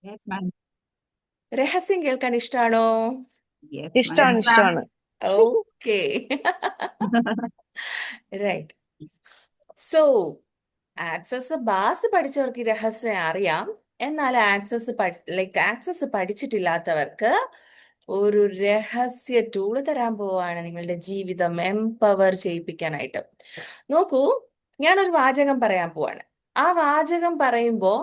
Yes ma'am. രഹസ്യം കേൾക്കാൻ ഇഷ്ടാണോ? യെസ് ഇഷ്ടമാണ് മാം. ഇഷ്ടമാണ്. Okay. Right. So access bars പഠിച്ചവർക്ക് ഈ രഹസ്യം അറിയാം. എന്നാൽ ആക്സസ് പഠിച്ചിട്ടില്ലാത്തവർക്ക് ഒരു രഹസ്യ ടൂള് തരാൻ പോവാണ് നിങ്ങളുടെ ജീവിതം എംപവർ ചെയ്യിപ്പിക്കാനായിട്ട്. നോക്കൂ, ഞാനൊരു വാചകം പറയാൻ പോവാണ്. ആ വാചകം പറയുമ്പോ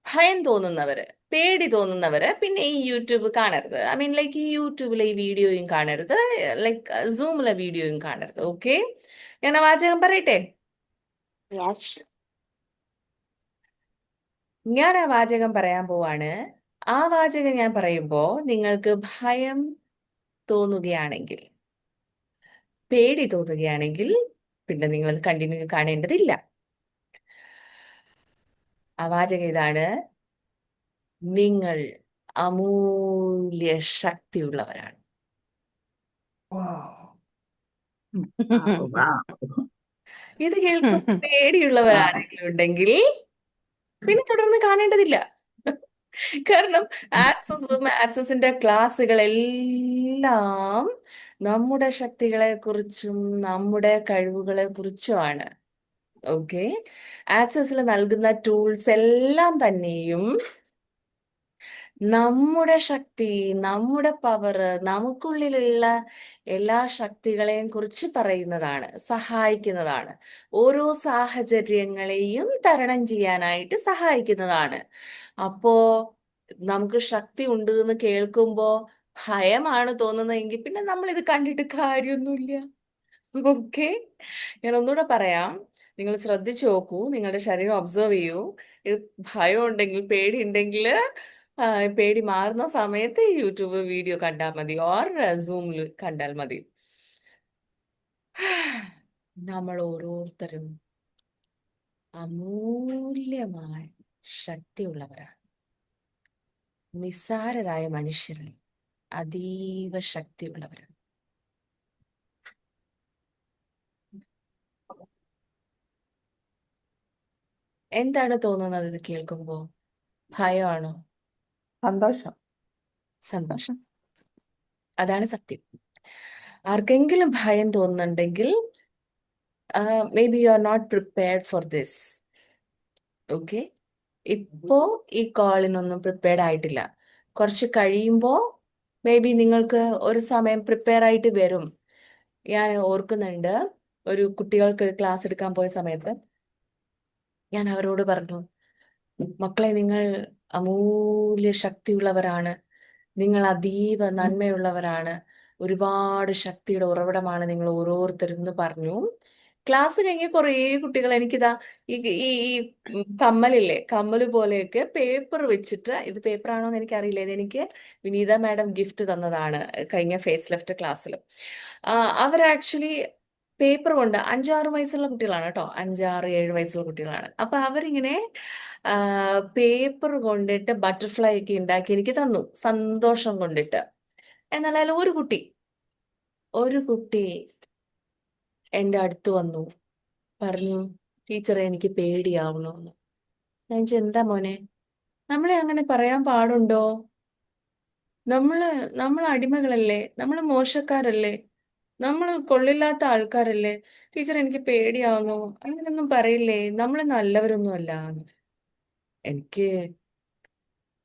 ഭയം തോന്നുന്നവര്, പേടി തോന്നുന്നവര് പിന്നെ ഈ യൂട്യൂബ് കാണരുത്. ഐ മീൻ ലൈക്ക് ഈ യൂട്യൂബിലെ ഈ വീഡിയോയും കാണരുത്, ലൈക്ക് സൂമിലെ വീഡിയോയും കാണരുത്. ഓക്കെ, ഞാൻ ആ വാചകം പറയട്ടെ. ഞാൻ ആ വാചകം പറയാൻ പോവാണ്. ആ വാചകം ഞാൻ പറയുമ്പോ നിങ്ങൾക്ക് ഭയം തോന്നുകയാണെങ്കിൽ, പേടി തോന്നുകയാണെങ്കിൽ പിന്നെ നിങ്ങൾ കണ്ടിന്യൂ കാണേണ്ടതില്ല. ആ വാചകം ഇതാണ്: നിങ്ങൾ അമൂല്യ ശക്തിയുള്ളവരാണ്. ഇത് കേൾക്കും പേടിയുള്ളവരാരെങ്കിലും ഉണ്ടെങ്കിൽ പിന്നെ തുടർന്ന് കാണേണ്ടതില്ല. കാരണം ആക്സസിന്റെ ക്ലാസ്സുകളെല്ലാം നമ്മുടെ ശക്തികളെ കുറിച്ചും നമ്മുടെ കഴിവുകളെ കുറിച്ചുമാണ്. ഓക്കെ, ആക്സസിൽ നൽകുന്ന ടൂൾസ് എല്ലാം തന്നെയും നമ്മുടെ ശക്തി, നമ്മുടെ പവർ, നമുക്കുള്ളിലുള്ള എല്ലാ ശക്തികളെയും കുറിച്ച് പറയുന്നതാണ്, സഹായിക്കുന്നതാണ്. ഓരോ സാഹചര്യങ്ങളെയും തരണം ചെയ്യാനായിട്ട് സഹായിക്കുന്നതാണ്. അപ്പോ നമുക്ക് ശക്തി ഉണ്ട് എന്ന് കേൾക്കുമ്പോ ഭയമാണ് തോന്നുന്നതെങ്കിൽ പിന്നെ നമ്മൾ ഇത് കണ്ടിട്ട് കാര്യമൊന്നുമില്ല. ഓക്കെ, ഞാൻ ഒന്നുകൂടെ പറയാം. നിങ്ങൾ ശ്രദ്ധിച്ചു നോക്കൂ, നിങ്ങളുടെ ശരീരം ഒബ്സർവ് ചെയ്യൂ. ഇത് ഭയം ഉണ്ടെങ്കിൽ, പേടി ഉണ്ടെങ്കിൽ പേടി മാറുന്ന സമയത്ത് യൂട്യൂബ് വീഡിയോ കണ്ടാൽ മതി, ഓർ സൂമിൽ കണ്ടാൽ മതി. നമ്മൾ ഓരോരുത്തരും അമൂല്യമായ ശക്തിയുള്ളവരാണ്. നിസ്സാരരായ മനുഷ്യരിൽ അതീവ ശക്തിയുള്ളവരാണ്. എന്താണ് തോന്നുന്നത് ഇത് കേൾക്കുമ്പോ? ഭയമാണോ? സന്തോഷം. സന്തോഷം. അതാണ് സത്യം. ആർക്കെങ്കിലും ഭയം തോന്നുന്നുണ്ടെങ്കിൽ maybe you are not prepared for this. Okay, ഇപ്പോ ഈ കോളിനൊന്നും പ്രിപ്പയർഡ് ആയിട്ടില്ല. കുറച്ച് കഴിയുമ്പോ മേ ബി നിങ്ങൾക്ക് ഒരു സമയം പ്രിപ്പയർ ആയിട്ട് വരും. ഞാൻ ഓർക്കുന്നുണ്ട്, ഒരു കുട്ടികൾക്ക് ക്ലാസ് എടുക്കാൻ പോയ സമയത്ത് ഞാൻ അവരോട് പറഞ്ഞു, മക്കളെ, നിങ്ങൾ അമൂല്യ ശക്തിയുള്ളവരാണ്, നിങ്ങൾ അതീവ നന്മയുള്ളവരാണ്, ഒരുപാട് ശക്തിയുടെ ഉറവിടമാണ് നിങ്ങൾ ഓരോരുത്തരും എന്ന് പറഞ്ഞു. ക്ലാസ് കഴിഞ്ഞ് കുറേ കുട്ടികൾ എനിക്കിതാ ഈ ഈ ഈ കമ്മലില്ലേ, കമ്മല് പോലെയൊക്കെ പേപ്പർ വെച്ചിട്ട്, ഇത് പേപ്പർ ആണോ എന്ന് എനിക്കറിയില്ല, ഇത് എനിക്ക് വിനീത മാഡം ഗിഫ്റ്റ് തന്നതാണ് കഴിഞ്ഞ ഫേസ് ലെഫ്റ്റ് ക്ലാസ്സിൽ. അവർ ആക്ച്വലി പേപ്പർ കൊണ്ട്, 5-6 വയസ്സുള്ള കുട്ടികളാണ് കേട്ടോ, 5-6-7 വയസ്സുള്ള കുട്ടികളാണ്. അപ്പൊ അവരിങ്ങനെ പേപ്പർ കൊണ്ടിട്ട് ബട്ടർഫ്ലൈ ഒക്കെ ഉണ്ടാക്കി എനിക്ക് തന്നു, സന്തോഷം കൊണ്ടിട്ട്. എന്നാൽ അതിൽ ഒരു കുട്ടി എൻ്റെ അടുത്ത് വന്നു, പറഞ്ഞു, ടീച്ചറെ എനിക്ക് പേടിയാവണമെന്ന്. ഞാൻ ചോദിച്ചു, എന്താ മോനെ? നമ്മളെ അങ്ങനെ പറയാൻ പാടുണ്ടോ? നമ്മള് നമ്മൾ അടിമകളല്ലേ, നമ്മൾ മോശക്കാരല്ലേ, നമ്മൾ കൊള്ളില്ലാത്ത ആൾക്കാരല്ലേ, ടീച്ചർ എനിക്ക് പേടിയാവുന്നു, അങ്ങനെയൊന്നും പറയില്ലേ, നമ്മൾ നല്ലവരൊന്നും അല്ല. എനിക്ക്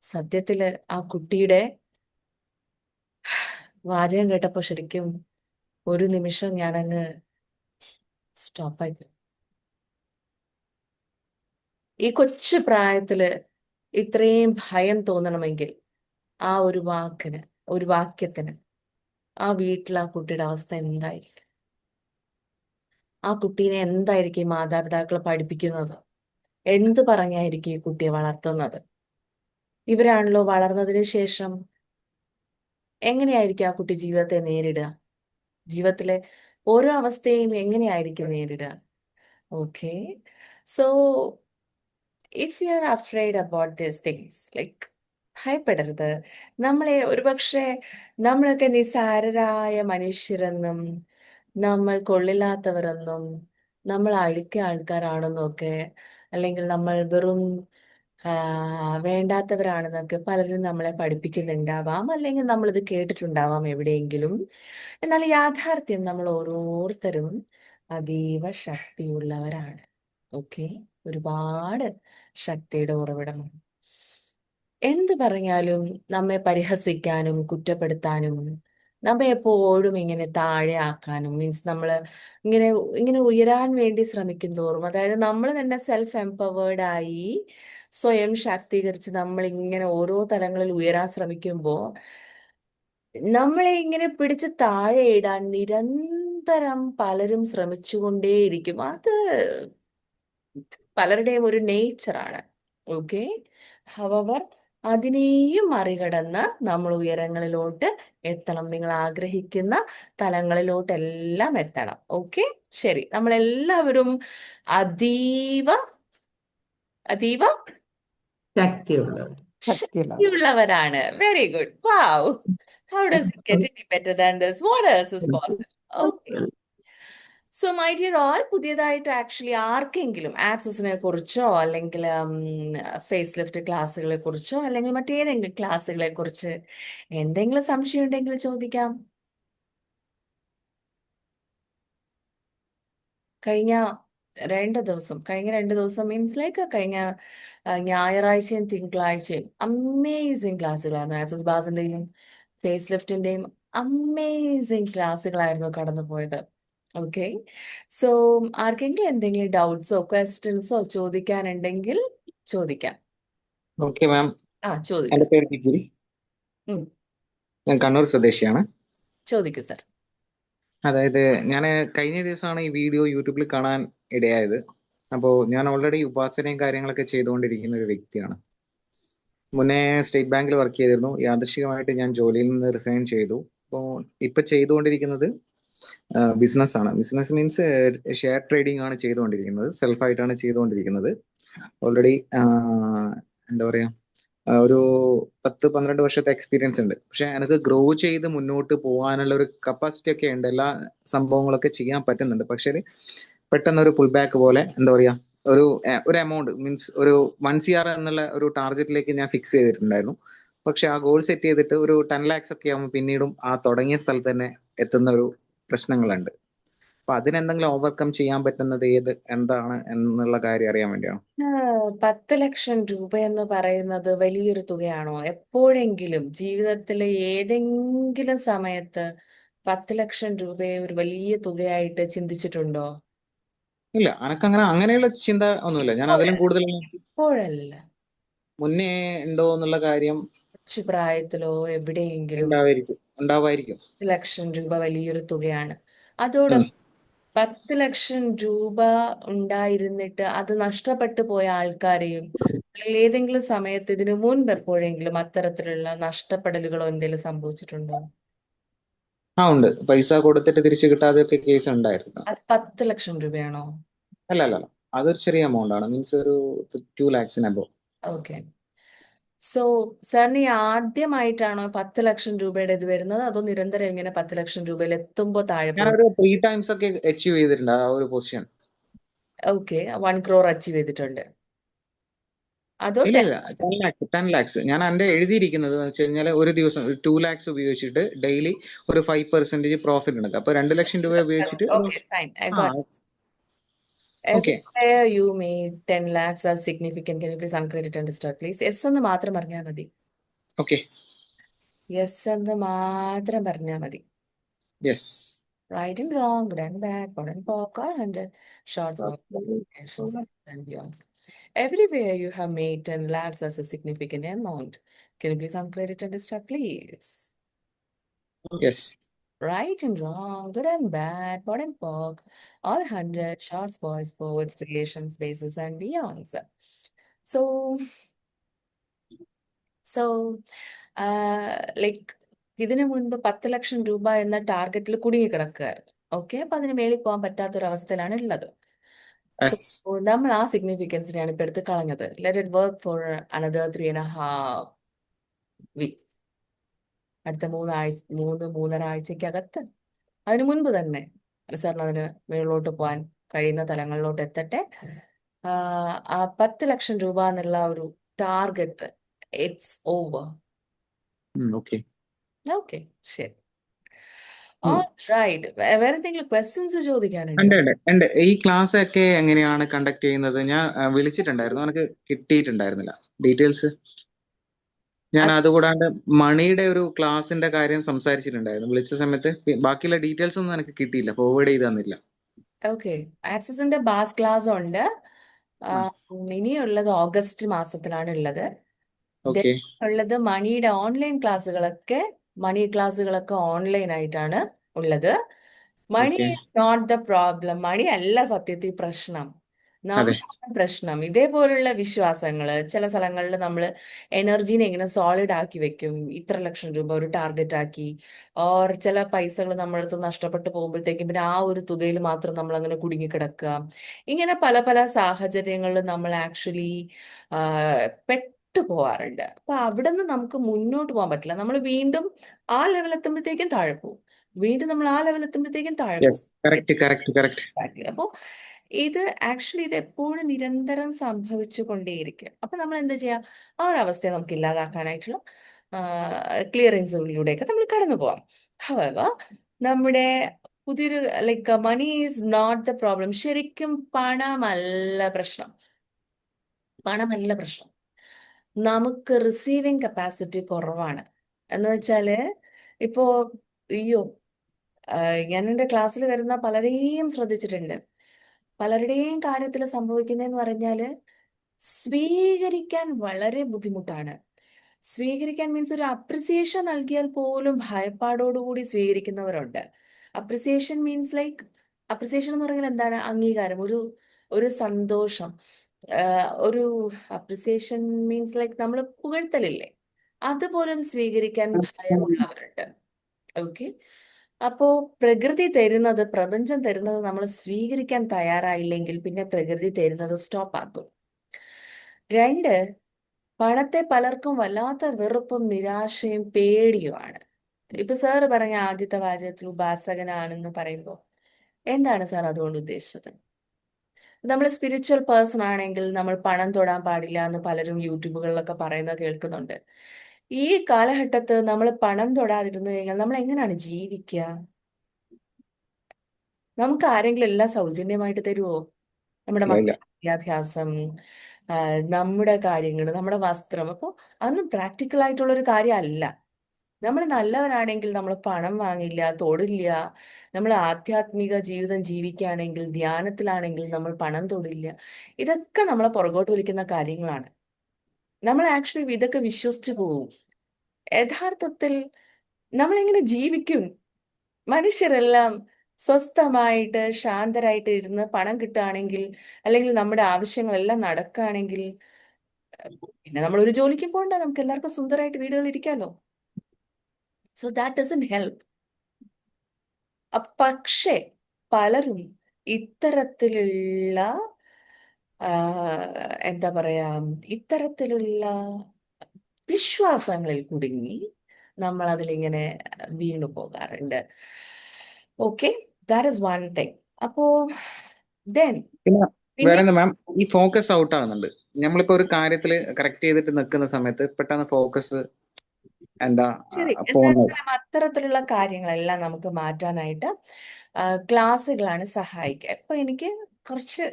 സത്യത്തില് ആ കുട്ടിയുടെ വാചകം കേട്ടപ്പോ ശരിക്കും ഒരു നിമിഷം ഞാനങ്ങ് സ്റ്റോപ്പായി. ഈ കൊച്ചു പ്രായത്തില് ഇത്രയും ഭയം തോന്നണമെങ്കിൽ ആ ഒരു വാക്യത്തിന് ആ വീട്ടിൽ ആ കുട്ടിയുടെ അവസ്ഥ എന്തായിരിക്കും? ആ കുട്ടീനെ എന്തായിരിക്കും ഈ മാതാപിതാക്കൾ പഠിപ്പിക്കുന്നത്? എന്ത് പറഞ്ഞായിരിക്കും ഈ കുട്ടിയെ വളർത്തുന്നത്? ഇവരാണല്ലോ വളർന്നതിന് ശേഷം എങ്ങനെയായിരിക്കും ആ കുട്ടി ജീവിതത്തെ നേരിടുക? ജീവിതത്തിലെ ഓരോ അവസ്ഥയും എങ്ങനെയായിരിക്കും നേരിടുക? Okay, so if you are afraid about these things, like ഭയപ്പെടരുത്. ഒരുപക്ഷെ നമ്മളൊക്കെ നിസ്സാരരായ മനുഷ്യരെന്നും, നമ്മൾ കൊള്ളില്ലാത്തവരെന്നും, നമ്മൾ അഴുക്കിയ ആൾക്കാരാണെന്നും ഒക്കെ, അല്ലെങ്കിൽ നമ്മൾ വെറും വേണ്ടാത്തവരാണെന്നൊക്കെ പലരും നമ്മളെ പഠിപ്പിക്കുന്നുണ്ടാവാം, അല്ലെങ്കിൽ നമ്മളിത് കേട്ടിട്ടുണ്ടാവാം എവിടെയെങ്കിലും. എന്നാൽ യാഥാർത്ഥ്യം നമ്മൾ ഓരോരുത്തരും അതീവ ശക്തിയുള്ളവരാണ്. ഓക്കെ, ഒരുപാട് ശക്തിയുടെ ഉറവിടമാണ്. എന്ത് പറഞ്ഞാലും നമ്മെ പരിഹസിക്കാനും കുറ്റപ്പെടുത്താനും നമ്മെ എപ്പോഴും ഇങ്ങനെ താഴെ ആക്കാനും, മീൻസ് നമ്മൾ ഇങ്ങനെ ഇങ്ങനെ ഉയരാൻ വേണ്ടി ശ്രമിക്കും തോറും, അതായത് നമ്മൾ തന്നെ സെൽഫ് എംപവേർഡ് ആയി സ്വയം ശാക്തീകരിച്ച് നമ്മൾ ഇങ്ങനെ ഓരോ തലങ്ങളിൽ ഉയരാൻ ശ്രമിക്കുമ്പോൾ നമ്മളെ ഇങ്ങനെ പിടിച്ച് താഴെ ഇടാൻ നിരന്തരം പലരും ശ്രമിച്ചുകൊണ്ടേയിരിക്കും. അത് പലരുടെയും ഒരു നേച്ചറാണ്. ഓക്കെ, ഹവർ അതിനെയും മറികടന്ന് നമ്മൾ ഉയരങ്ങളിലോട്ട് എത്തണം. നിങ്ങൾ ആഗ്രഹിക്കുന്ന തലങ്ങളിലോട്ടെല്ലാം എത്തണം. ഓക്കെ, ശരി. നമ്മളെല്ലാവരും അതീവ അതീവ ശക്തിയുള്ളവർ. ശക്തിയുള്ളവരാണ്. Very good. Wow, how does it get any better than this? What else is possible? Okay. So my dear all, പുതിയതായിട്ട് ആക്ച്വലി ആർക്കെങ്കിലും ആക്സസിനെ കുറിച്ചോ അല്ലെങ്കിൽ ഫേസ് ലിഫ്റ്റ് ക്ലാസ്സുകളെ കുറിച്ചോ അല്ലെങ്കിൽ മറ്റേതെങ്കിലും ക്ലാസ്സുകളെ കുറിച്ച് എന്തെങ്കിലും സംശയം ഉണ്ടെങ്കിൽ ചോദിക്കാം. കഴിഞ്ഞ കഴിഞ്ഞ 2 ദിവസം മീൻസ് ലൈക്ക് കഴിഞ്ഞ ഞായറാഴ്ചയും തിങ്കളാഴ്ചയും അമേസിങ് ക്ലാസ്സുകളായിരുന്നു. ആക്സസ് ബാസിന്റെയും ഫേസ് ലിഫ്റ്റിന്റെയും അമേസിങ് ക്ലാസ്സുകളായിരുന്നു കടന്നുപോയത്. ഓക്കെ, സോ ആർക്കെങ്കിലും എന്തെങ്കിലും ഡൗട്ട്സോ ക്വസ്റ്റ്യൻസോ ചോദിക്കാനുണ്ടെങ്കിൽ ചോദിക്കാം. ഓക്കെ മാം, ചോദിക്കൂ. എൻ്റെ പേര് നിഖിൽ. ഉം, ഞാൻ കണ്ണൂർ സ്വദേശിയാണ്. ചോദിക്കൂ സർ. അതായത് ഞാൻ കഴിഞ്ഞ ദിവസമാണ് ഈ വീഡിയോ യൂട്യൂബിൽ കാണാൻ ഇടയായത്. അപ്പോൾ ഞാൻ ഓൾറെഡി ഉപാസനയും കാര്യങ്ങളൊക്കെ ചെയ്തുകൊണ്ടിരിക്കുന്ന ഒരു വ്യക്തിയാണ്. മുന്നേ സ്റ്റേറ്റ് ബാങ്കിൽ വർക്ക് ചെയ്തിരുന്നു. യാദൃശികമായിട്ട് ഞാൻ ജോലിയിൽ നിന്ന് റിസൈൻ ചെയ്തു. അപ്പോൾ ഇപ്പം ചെയ്തുകൊണ്ടിരിക്കുന്നത് ബിസിനസ്സാണ്. ബിസിനസ് മീൻസ് ഷെയർ ട്രേഡിംഗ് ആണ് ചെയ്തുകൊണ്ടിരിക്കുന്നത്. സെൽഫായിട്ടാണ് ചെയ്തുകൊണ്ടിരിക്കുന്നത്. ഓൾറെഡി എന്താ പറയുക, ഒരു 10-12 വർഷത്തെ എക്സ്പീരിയൻസ് ഉണ്ട്. പക്ഷെ എനിക്ക് ഗ്രോ ചെയ്ത് മുന്നോട്ട് പോകാനുള്ള ഒരു കപ്പാസിറ്റി ഒക്കെ ഉണ്ട്. എല്ലാ സംഭവങ്ങളൊക്കെ ചെയ്യാൻ പറ്റുന്നുണ്ട്. പക്ഷേ പെട്ടെന്ന് ഒരു പുൾ ബാക്ക് പോലെ, എന്താ പറയുക, ഒരു എമൗണ്ട് മീൻസ് ഒരു 1 CR എന്നുള്ള ഒരു ടാർഗറ്റിലേക്ക് ഞാൻ ഫിക്സ് ചെയ്തിട്ടുണ്ടായിരുന്നു. പക്ഷെ ആ ഗോൾ സെറ്റ് ചെയ്തിട്ട് ഒരു 10 lakhs ഒക്കെ ആകുമ്പോൾ പിന്നീടും ആ തുടങ്ങിയ സ്ഥലത്ത് തന്നെ എത്തുന്ന ഒരു പ്രശ്നങ്ങളുണ്ട്. അപ്പൊ അതിനെന്തെങ്കിലും ഓവർകം ചെയ്യാൻ പറ്റുന്നത് എന്താണ് എന്നുള്ള കാര്യം അറിയാൻ വേണ്ടിയാണ്. 10 ലക്ഷം രൂപ എന്ന് പറയുന്നത് വലിയൊരു തുകയാണോ? എപ്പോഴെങ്കിലും ജീവിതത്തിലെ ഏതെങ്കിലും സമയത്ത് 10 ലക്ഷം രൂപയെ ഒരു വലിയ തുകയായിട്ട് ചിന്തിച്ചിട്ടുണ്ടോ? ഇല്ല, അങ്ങനെയുള്ള ചിന്ത ഒന്നുമില്ല. ഞാൻ അതിലും കൂടുതൽ ഇപ്പോഴല്ല, മുന്നേ ഉണ്ടോ എന്നുള്ള കാര്യം കൊച്ചു പ്രായത്തിലോ എവിടെയെങ്കിലും ഉണ്ടാവായിരിക്കും. 10 ലക്ഷം രൂപ വലിയൊരു തുകയാണ്. ഉം. അതോടൊപ്പം 10 ലക്ഷം രൂപ ഉണ്ടായിരുന്നിട്ട് അത് നഷ്ടപ്പെട്ടു പോയ ആൾക്കാരെയും, അല്ലെങ്കിൽ ഏതെങ്കിലും സമയത്ത് ഇതിനു മുൻപ് എപ്പോഴെങ്കിലും അത്തരത്തിലുള്ള നഷ്ടപ്പെടലുകളോ എന്തെങ്കിലും സംഭവിച്ചിട്ടുണ്ടോ? ഉണ്ട്. പൈസ കൊടുത്തിട്ട് തിരിച്ചു കിട്ടാതെയൊക്കെ കേസ് ഉണ്ടായിരുന്നു. അത് 10 ലക്ഷം രൂപയാണോ? അല്ല അല്ല അല്ല, അതൊരു ചെറിയ എമൗണ്ട് ആണ്. മീൻസ് ഒരു 2 lakhs above. ഓക്കെ, സോ സാറിന് ഈ ആദ്യമായിട്ടാണോ 10 ലക്ഷം രൂപയുടെ ഇത് വരുന്നത്, അതോ നിരന്തരം ഇങ്ങനെ 10 ലക്ഷം രൂപയിൽ എത്തുമ്പോൾ താഴെ പോകും? ഞാനൊരു 3 times ഒക്കെ അച്ചീവ് ചെയ്തിട്ടുണ്ട് ആ ഒരു പൊസിഷൻ. ഓക്കെ, 1 crore അച്ചീവ് ചെയ്തിട്ടുണ്ട്. അതോ ഇല്ല ഇല്ല, 10 lakhs ഞാൻ എൻ്റെ എഴുതിയിരിക്കുന്നത് എന്ന് വെച്ച് കഴിഞ്ഞാൽ ഒരു ദിവസം 2 lakhs ഉപയോഗിച്ചിട്ട് ഡെയിലി ഒരു 5% പ്രോഫിറ്റ് ഉണ്ട്. അപ്പൊ 2 ലക്ഷം രൂപ ഉപയോഗിച്ചിട്ട് ഓക്കെ, ഫൈൻ, ഐ ആ got. Okay Everywhere you made 10 lakhs are significant. Can you please uncredit and start, please? Yes എന്ന് മാത്രം പറഞ്ഞാൽ മതി. ഓക്കെ യെസ് എന്ന് മാത്രം പറഞ്ഞാൽ മതി. Yes. Right and wrong, good and bad, good and poor, all 100 shorts, variations, and beyond. Everywhere you have made 10 lakhs as a significant amount. Can you please uncredit and start, please? Yes. Right and wrong, good and bad, pot and pock, all 100 shorts, boys, poets, creations, bases, and beyonds. So, so, like ഇതിനു മുൻപ് 10 ലക്ഷം രൂപ എന്ന ടാർഗറ്റിൽ കുടുങ്ങി കിടക്കുകയായിരുന്നു. Okay, അപ്പൊ അതിന് മേളിൽ പോകാൻ പറ്റാത്തൊരവസ്ഥയിലാണ് ഉള്ളത്. So yes. നമ്മൾ ആ സിഗ്നിഫിക്കൻസിനെയാണ് ഇപ്പൊ എടുത്ത് കളഞ്ഞത്. Let it work for another 3.5 weeks. അടുത്ത 3-3.5 ആഴ്ചക്കകത്ത്, അതിനു മുൻപ് തന്നെ സാറിന് അതിന് മുകളിലോട്ട് പോകാൻ കഴിയുന്ന തലങ്ങളിലോട്ട് എത്തട്ടെ. ആ 10 ലക്ഷം രൂപ എന്നുള്ള ഒരു target it's over. Okay. Okay, ശരി. All right. വേറെ എന്തെങ്കിലും ക്വസ്റ്റ്യൻസ് ചോദിക്കാനുണ്ടോ? ഉണ്ട്. ഈ ക്ലാസ് ഒക്കെ എങ്ങനെയാണ് കണ്ടക്ട് ചെയ്യുന്നത്? ഞാൻ വിളിച്ചിട്ടുണ്ടായിരുന്നു, എനിക്ക് കിട്ടിയിട്ടുണ്ടായിരുന്നില്ല ഡീറ്റെയിൽസ്. ഞാൻ അതുകൂടാണ്ട് മണിയുടെ ഒരു ക്ലാസിന്റെ കാര്യം സംസാരിച്ചിട്ടുണ്ടായിരുന്നു വിളിച്ച സമയത്ത്. ബാക്കിയുള്ള ഡീറ്റെയിൽസ് ഒന്നും എനിക്ക് കിട്ടിയില്ല, ഫോർവേഡ് ചെയ്ത് തന്നില്ല. ഓക്കെ, ആക്സസിന്റെ ബാസ് ക്ലാസ് ഉണ്ട്. ഇനിയുള്ളത് ഓഗസ്റ്റ് മാസത്തിലാണ് ഉള്ളത്. ഓക്കെ. ഉള്ളത് മണിയുടെ മണി ക്ലാസ്സുകളൊക്കെ ഓൺലൈൻ ആയിട്ടാണ് ഉള്ളത്. Money okay. Not the problem. Money അല്ല സത്യത്തിൽ പ്രശ്നം. അതെ. നമ്മുടെ പ്രശ്നം ഇതേപോലുള്ള വിശ്വാസങ്ങള്. ചില സ്ഥലങ്ങളിൽ നമ്മൾ എനർജീനെ ഇങ്ങനെ സോളിഡ് ആക്കി വെക്കും. ഇത്ര ലക്ഷം രൂപ ഒരു ടാർഗറ്റ് ആക്കി, ഓർ ചില പൈസകൾ നമ്മളടുത്ത് നഷ്ടപ്പെട്ടു പോകുമ്പോഴത്തേക്കും പിന്നെ ആ ഒരു തുകയിൽ മാത്രം നമ്മൾ അങ്ങനെ കുടുങ്ങിക്കിടക്കുക. ഇങ്ങനെ പല പല സാഹചര്യങ്ങളിൽ നമ്മൾ ആക്ച്വലി പെട്ടു പോവാറുണ്ട്. അപ്പൊ അവിടെ നിന്ന് നമുക്ക് മുന്നോട്ട് പോകാൻ പറ്റില്ല. നമ്മൾ വീണ്ടും ആ ലെവൽ എത്തുമ്പോഴത്തേക്കും താഴെ പോകും, വീണ്ടും നമ്മൾ ആ ലെവൽ എത്തുമ്പോഴത്തേക്കും താഴെ പോകും. കറക്റ്റ്. അപ്പോ ഇത് ആക്ച്വലി ഇത് എപ്പോഴും നിരന്തരം സംഭവിച്ചു കൊണ്ടേയിരിക്കും. അപ്പൊ നമ്മൾ എന്താ ചെയ്യാ? ആ ഒരു അവസ്ഥയെ നമുക്ക് ഇല്ലാതാക്കാനായിട്ടുള്ള ക്ലിയറൻസുകളിലൂടെയൊക്കെ നമ്മൾ കടന്നു പോവാം. ഹവർ നമ്മുടെ പുതിയൊരു like money is not the problem. ശരിക്കും പണമല്ല പ്രശ്നം. നമുക്ക് റിസീവിങ് കപ്പാസിറ്റി കുറവാണ്. എന്ന് വെച്ചാല് ഇപ്പോ അയ്യോ, ഞാൻ എൻ്റെ ക്ലാസ്സിൽ വരുന്ന പലരെയും ശ്രദ്ധിച്ചിട്ടുണ്ട്. പലരുടെയും കാര്യത്തിൽ സംഭവിക്കുന്നതെന്ന് പറഞ്ഞാല് സ്വീകരിക്കാൻ വളരെ ബുദ്ധിമുട്ടാണ്. സ്വീകരിക്കാൻ മീൻസ് ഒരു അപ്രിസിയേഷൻ നൽകിയാൽ പോലും ഭയപ്പാടോടുകൂടി സ്വീകരിക്കുന്നവരുണ്ട്. അപ്രിസിയേഷൻ മീൻസ് ലൈക്ക്, അപ്രിസിയേഷൻ എന്ന് പറഞ്ഞാൽ എന്താണ്? അംഗീകാരം, ഒരു സന്തോഷം. ഒരു അപ്രിസിയേഷൻ മീൻസ് ലൈക്ക് നമ്മൾ പുകഴ്ത്തലില്ലേ, അതുപോലും സ്വീകരിക്കാൻ ഭയമുള്ളവരുണ്ട്. ഓക്കെ, അപ്പോ പ്രപഞ്ചം തരുന്നത് നമ്മൾ സ്വീകരിക്കാൻ തയ്യാറായില്ലെങ്കിൽ പിന്നെ പ്രകൃതി തരുന്നത് സ്റ്റോപ്പ് ആക്കും. 2, പണത്തെ പലർക്കും വല്ലാത്ത വെറുപ്പും നിരാശയും പേടിയുമാണ്. ഇപ്പൊ സാറ് പറഞ്ഞ ആദ്യത്തെ വാചകത്തിൽ ഉപാസകനാണെന്ന് പറയുമ്പോൾ എന്താണ് സാർ അതുകൊണ്ട് ഉദ്ദേശിച്ചത്? നമ്മൾ സ്പിരിച്വൽ പേഴ്സൺ ആണെങ്കിൽ നമ്മൾ പണം തൊടാൻ പാടില്ല എന്ന് പലരും യൂട്യൂബുകളിലൊക്കെ പറയുന്നത് കേൾക്കുന്നുണ്ട്. ഈ കാലഘട്ടത്ത് നമ്മൾ പണം തൊടാതിരുന്നു കഴിഞ്ഞാൽ നമ്മൾ എങ്ങനെയാണ് ജീവിക്കുക? നമുക്ക് ആരെങ്കിലും എല്ലാം സൗജന്യമായിട്ട് തരുമോ? നമ്മുടെ മക്കളുടെ വിദ്യാഭ്യാസം, നമ്മുടെ കാര്യങ്ങൾ, നമ്മുടെ വസ്ത്രം. അപ്പോൾ അതൊന്നും പ്രാക്ടിക്കൽ ആയിട്ടുള്ള ഒരു കാര്യമല്ല. നമ്മൾ നല്ലവരാണെങ്കിൽ നമ്മൾ പണം വാങ്ങില്ല, തൊടില്ല. നമ്മൾ ആധ്യാത്മിക ജീവിതം ജീവിക്കുകയാണെങ്കിൽ, ധ്യാനത്തിലാണെങ്കിൽ നമ്മൾ പണം തൊടില്ല. ഇതൊക്കെ നമ്മളെ പുറകോട്ട് വലിക്കുന്ന കാര്യങ്ങളാണ്. നമ്മൾ ആക്ച്വലി ഇതൊക്കെ വിശ്വസിച്ചു പോവും. യഥാർത്ഥത്തിൽ നമ്മൾ എങ്ങനെ ജീവിക്കും? മനുഷ്യരെല്ലാം സ്വസ്ഥമായിട്ട് ശാന്തരായിട്ട് ഇരുന്ന് പണം കിട്ടുകയാണെങ്കിൽ, അല്ലെങ്കിൽ നമ്മുടെ ആവശ്യങ്ങളെല്ലാം നടക്കുകയാണെങ്കിൽ, പിന്നെ നമ്മൾ ഒരു ജോലിക്ക് പോകണ്ട, നമുക്ക് എല്ലാവർക്കും സുന്ദരമായിട്ട് വീടുകളിൽ ഇരിക്കാമല്ലോ. So that doesn't help. പക്ഷേ പലരും ഇത്തരത്തിലുള്ള എന്താ പറയാ, ഇത്തരത്തിലുള്ള വിശ്വാസങ്ങളിൽ കുടുങ്ങി നമ്മൾ അതിലിങ്ങനെ വീണു പോകാറുണ്ട്. Okay, that is one thing. അപ്പോ വേറെ എന്താ മാം, ഈ ഫോക്കസ് ഔട്ട് ആവുന്നുണ്ട്. നമ്മളിപ്പോ ഒരു കാര്യത്തിൽ കറക്റ്റ് ചെയ്തിട്ട് നിൽക്കുന്ന സമയത്ത് പെട്ടെന്ന് ഫോക്കസ് അത്തരത്തിലുള്ള കാര്യങ്ങളെല്ലാം നമുക്ക് മാറ്റാനായിട്ട് ക്ലാസ്സുകളാണ് സഹായിക്കുക. ഇപ്പൊ എനിക്ക് കുറച്ച്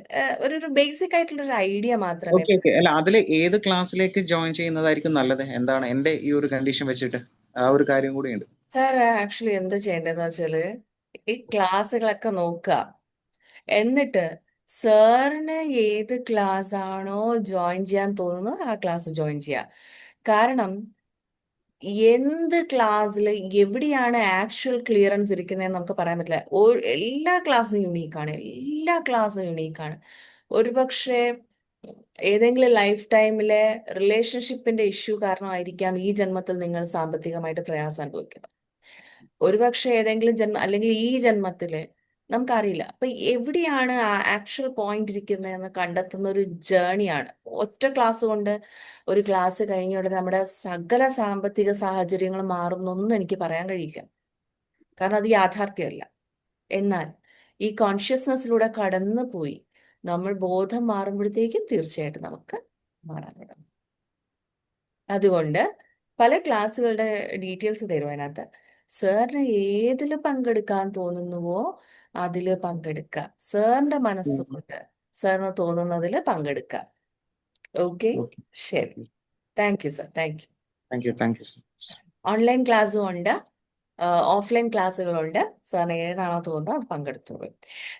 ഒരു ബേസിക് ആയിട്ടുള്ള ഒരു ഐഡിയ മാത്രമേ. അല്ല, അതിൽ ഏത് ക്ലാസ്സിലേക്ക് ജോയിൻ ചെയ്യുന്നതായിരിക്കും നല്ലത്? എന്താണ് എന്റെ ഈ ഒരു കണ്ടീഷൻ വെച്ചിട്ട്? ആ ഒരു കാര്യം കൂടിയുണ്ട്. സാർ ആക്ച്വലി എന്താ ചെയ്യേണ്ടതെന്ന് വെച്ചാല് ഈ ക്ലാസ്സുകളൊക്കെ നോക്കുക, എന്നിട്ട് സാറിന് ഏത് ക്ലാസ് ആണോ ജോയിൻ ചെയ്യാൻ തോന്നുന്നത് ആ ക്ലാസ് ജോയിൻ ചെയ്യുക. കാരണം എന്ത് ക്ലാസ്സിൽ എവിടെയാണ് ആക്ച്വൽ ക്ലിയറൻസ് ഇരിക്കുന്നതെന്ന് നമുക്ക് പറയാൻ പറ്റില്ല. എല്ലാ ക്ലാസ്സും യുണീക്കാണ്. ഒരുപക്ഷെ ഏതെങ്കിലും ലൈഫ് ടൈമിലെ റിലേഷൻഷിപ്പിന്റെ ഇഷ്യൂ കാരണമായിരിക്കാം ഈ ജന്മത്തിൽ നിങ്ങൾ സാമ്പത്തികമായിട്ട് പ്രയാസം അനുഭവിക്കുന്നത്. ഒരുപക്ഷെ ഏതെങ്കിലും അല്ലെങ്കിൽ ഈ ജന്മത്തില് നമുക്കറിയില്ല. അപ്പൊ എവിടെയാണ് ആ ആക്ച്വൽ പോയിന്റ് ഇരിക്കുന്നതെന്ന് കണ്ടെത്തുന്ന ഒരു ജേണിയാണ്. ഒറ്റ ക്ലാസ് കൊണ്ട്, ഒരു ക്ലാസ് കഴിഞ്ഞ ഉടനെ നമ്മുടെ സകല സാമ്പത്തിക സാഹചര്യങ്ങൾ മാറുന്നൊന്നും എനിക്ക് പറയാൻ കഴിയില്ല. കാരണം അത് യാഥാർത്ഥ്യമല്ല. എന്നാൽ ഈ കോൺഷ്യസ്നെസ്സിലൂടെ കടന്നു പോയി നമ്മൾ ബോധം മാറുമ്പോഴത്തേക്കും തീർച്ചയായിട്ടും നമുക്ക് മാറാൻ തുടങ്ങും. അതുകൊണ്ട് പല ക്ലാസ്സുകളുടെ ഡീറ്റെയിൽസ് തരും അതിനകത്ത്. സാറിന് ഏതിൽ പങ്കെടുക്കാൻ തോന്നുന്നുവോ അതിൽ പങ്കെടുക്കുക. സാറിന്റെ മനസ്സുകൊണ്ട് സാറിന് തോന്നുന്നതിൽ പങ്കെടുക്കുക. Okay, okay. ശരി. Thank you sir, thank you. Thank you so much. Online ക്ലാസ്സും ഉണ്ട്, ഓഫ്ലൈൻ ക്ലാസ്സുകളുണ്ട്. സാറിന് ഏതാണോ തോന്നുന്നത് അത് പങ്കെടുത്തോളൂ.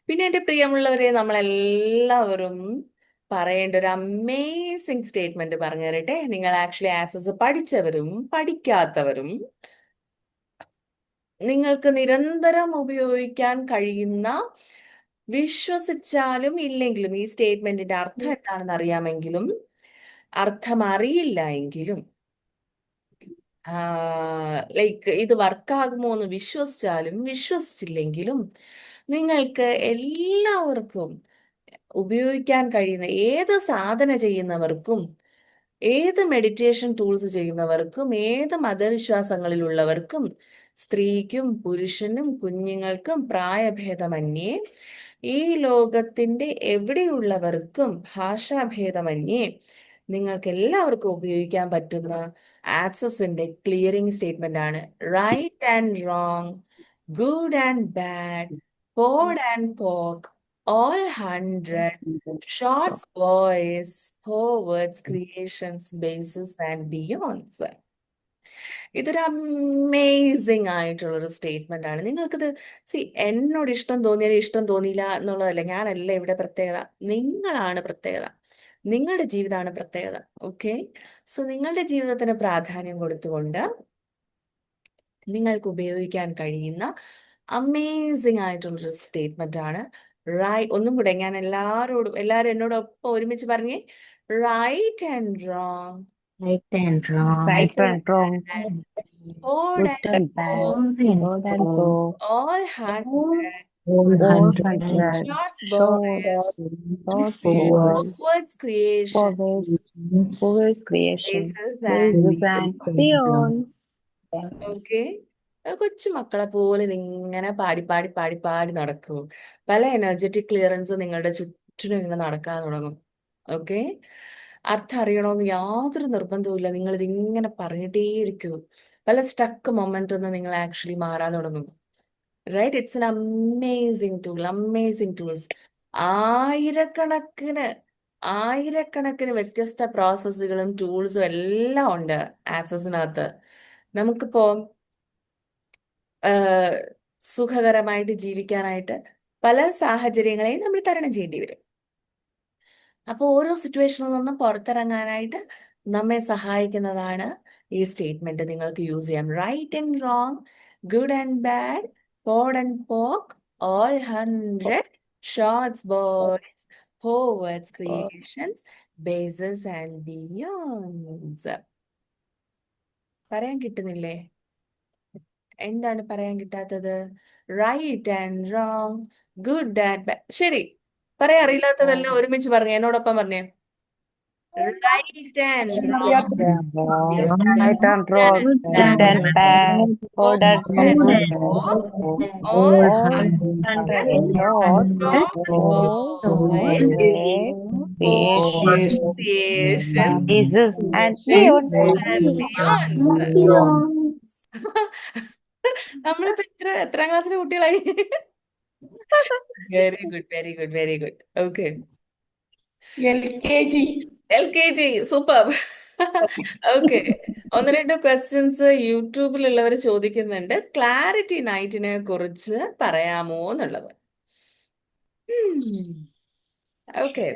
പിന്നെ എൻ്റെ പ്രിയമുള്ളവരെ, നമ്മളെല്ലാവരും പറയേണ്ട ഒരു അമേസിങ് സ്റ്റേറ്റ്മെന്റ് പറഞ്ഞു തരട്ടെ. നിങ്ങൾ ആക്ച്വലി ആക്സസ് പഠിച്ചവരും പഠിക്കാത്തവരും നിങ്ങൾക്ക് നിരന്തരം ഉപയോഗിക്കാൻ കഴിയുന്ന, വിശ്വസിച്ചാലും ഇല്ലെങ്കിലും ഈ സ്റ്റേറ്റ്മെന്റിന്റെ അർത്ഥം എന്താണെന്ന് അറിയാമെങ്കിലും അർത്ഥം അറിയില്ല എങ്കിലും ലൈക്ക് ഇത് വർക്കാകുമോ എന്ന് വിശ്വസിച്ചാലും വിശ്വസിച്ചില്ലെങ്കിലും നിങ്ങൾക്ക് എല്ലാവർക്കും ഉപയോഗിക്കാൻ കഴിയുന്ന, ഏത് സാധന ചെയ്യുന്നവർക്കും, ഏത് മെഡിറ്റേഷൻ ടൂൾസ് ചെയ്യുന്നവർക്കും, ഏത് മതവിശ്വാസങ്ങളിലുള്ളവർക്കും, സ്ത്രീക്കും പുരുഷനും കുഞ്ഞുങ്ങൾക്കും പ്രായഭേദമന്യേ, ഈ ലോകത്തിന്റെ എവിടെയുള്ളവർക്കും ഭാഷാഭേദമന്യേ നിങ്ങൾക്ക് എല്ലാവർക്കും ഉപയോഗിക്കാൻ പറ്റുന്ന ആക്സസിന്റെ ക്ലിയറിംഗ് സ്റ്റേറ്റ്മെന്റ് ആണ്. Right and wrong, good and bad, pod and പോക്ക്, all 100, shorts, boys, forwards, creations, bases and beyonds. ഇതൊരു അമേസിങ് ആയിട്ടുള്ളൊരു സ്റ്റേറ്റ്മെന്റ് ആണ്. നിങ്ങൾക്കിത് എന്നോട് ഇഷ്ടം തോന്നിയാലും ഇഷ്ടം തോന്നിയില്ല എന്നുള്ളതല്ല. ഞാനല്ല ഇവിടെ പ്രത്യേകത, നിങ്ങളാണ് പ്രത്യേകത. നിങ്ങളുടെ ജീവിതമാണ് പ്രത്യേകത. ഓക്കെ, സോ നിങ്ങളുടെ ജീവിതത്തിന് പ്രാധാന്യം കൊടുത്തുകൊണ്ട് നിങ്ങൾക്ക് ഉപയോഗിക്കാൻ കഴിയുന്ന അമേസിങ് ആയിട്ടുള്ളൊരു സ്റ്റേറ്റ്മെന്റ് ആണ്. ഒന്നും കൂടെ ഞാൻ എല്ലാവരും എന്നോടൊപ്പം ഒരുമിച്ച് പറഞ്ഞേ. Right and wrong, Right and wrong, Right and wrong, good good and and bad, all good and poor, all 100, all all 100, 100, shots, short, boys, short, forwards, forwards, forwards, creation, forwards, creation, bases and bases and beyond. Okay. കൊച്ചു മക്കളെ പോലെ ഇതിങ്ങനെ പാടി പാടി പാടി പാടി നടക്കൂ. പല എനർജറ്റിക് ക്ലിയറൻസ് നിങ്ങളുടെ ചുറ്റിനും ഇങ്ങനെ നടക്കാൻ തുടങ്ങും. ഓക്കെ, അർത്ഥം അറിയണമെന്ന് യാതൊരു നിർബന്ധവുമില്ല. നിങ്ങൾ ഇതിങ്ങനെ പറഞ്ഞിട്ടേയിരിക്കൂ. പല സ്റ്റക്ക് മൊമെന്റ് നിന്ന് നിങ്ങൾ ആക്ച്വലി മാറാൻ തുടങ്ങും. Right, it's an amazing tool, amazing tools. ആയിരക്കണക്കിന് വ്യത്യസ്ത പ്രോസസ്സുകളും ടൂൾസും എല്ലാം ഉണ്ട് ആക്സസിനകത്ത്. നമുക്കിപ്പോ സുഖകരമായിട്ട് ജീവിക്കാനായിട്ട് പല സാഹചര്യങ്ങളെയും നമ്മൾ തരണം ചെയ്യേണ്ടി വരും. അപ്പോൾ ഓരോ സിറ്റുവേഷനിൽ നിന്നും പുറത്തിറങ്ങാനായിട്ട് നമ്മെ സഹായിക്കുന്നതാണ് ഈ സ്റ്റേറ്റ്മെന്റ്. നിങ്ങൾക്ക് യൂസ് ചെയ്യാം. Right and wrong, good and bad, pod and POC, all 100, shorts, boys, forwards, creations, bases and beyonds. പറയാൻ കിട്ടുന്നില്ലേ? എന്താണ് പറയാൻ കിട്ടാത്തത്? Right and wrong, good and bad. ശരി, പറയാൻ അറിയില്ലാത്തവരെല്ലാം ഒരുമിച്ച് പറഞ്ഞു, എന്നോടൊപ്പം പറഞ്ഞേ. Right and wrong, Right and wrong, good and bad, good and poor, all all 100, shorts, boys, creation, creation, bases and beyond. and beyonds. നമ്മളിപ്പോ എത്രാം ക്ലാസ്സിലെ കുട്ടികളായി? Very good, very good, very good. Okay, LKG, super. Okay, ഒന്ന് രണ്ട് questions യൂട്യൂബിലുള്ളവർ ചോദിക്കുന്നുണ്ട്. Clarity നൈറ്റിനെ കുറിച്ച് പറയാമോ എന്നുള്ളത്. ഓക്കെ,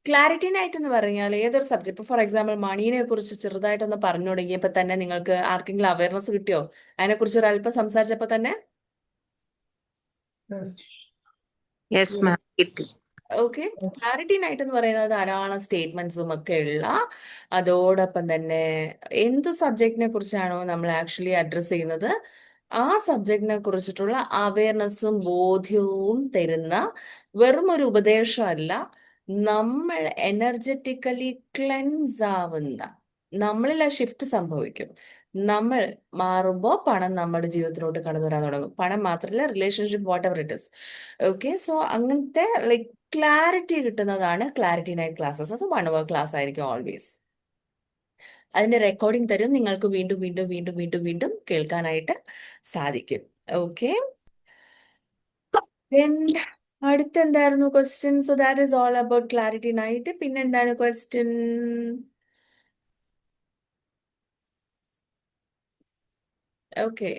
ക്ലാരിറ്റി നൈറ്റ് എന്ന് പറഞ്ഞാൽ ഏതൊരു സബ്ജക്ട്, ഫോർ എക്സാമ്പിൾ മണീനെ കുറിച്ച് ചെറുതായിട്ടൊന്ന് പറഞ്ഞു തുടങ്ങിയപ്പോ തന്നെ നിങ്ങൾക്ക് ആർക്കെങ്കിലും അവയർനെസ് കിട്ടിയോ? അതിനെ കുറിച്ച് ഒരല്പം സംസാരിച്ചപ്പോ തന്നെ yes ma'am, കിട്ടി. ഓക്കെ, ക്ലാരിറ്റി നൈറ്റ് എന്ന് പറയുന്നത് ധാരാളം സ്റ്റേറ്റ്മെന്റ്സും ഒക്കെ ഉള്ള, അതോടൊപ്പം തന്നെ എന്ത് സബ്ജക്റ്റിനെ കുറിച്ചാണോ നമ്മൾ ആക്ച്വലി അഡ്രസ് ചെയ്യുന്നത് ആ സബ്ജക്റ്റിനെ കുറിച്ചിട്ടുള്ള അവയർനെസ്സും ബോധ്യവും തരുന്ന വെറും ഒരു ഉപദേശമല്ല, നമ്മൾ എനർജറ്റിക്കലി ക്ലെൻസ് ആവുന്ന, നമ്മളിൽ ആ ഷിഫ്റ്റ് സംഭവിക്കും. നമ്മൾ മാറുമ്പോൾ പണം നമ്മുടെ ജീവിതത്തിലോട്ട് കടന്നു വരാൻ തുടങ്ങും. പണം മാത്രമല്ല, relationship, what ever it is. Okay, so അങ്ങനത്തെ ലൈക്ക് ക്ലാരിറ്റി കിട്ടുന്നതാണ് ക്ലാരിറ്റി നൈറ്റ് ക്ലാസ്സസ്. അത് 1 hour ക്ലാസ് ആയിരിക്കും ഓൾവേസ്. അതിന്റെ റെക്കോർഡിംഗ് തരും, നിങ്ങൾക്ക് വീണ്ടും വീണ്ടും വീണ്ടും വീണ്ടും വീണ്ടും കേൾക്കാനായിട്ട് സാധിക്കും. ഓക്കെ, അടുത്ത എന്തായിരുന്നു question? So that is all about clarity night. പിന്നെ എന്താണ് ക്വസ്റ്റ്യൻ? ഓക്കെ,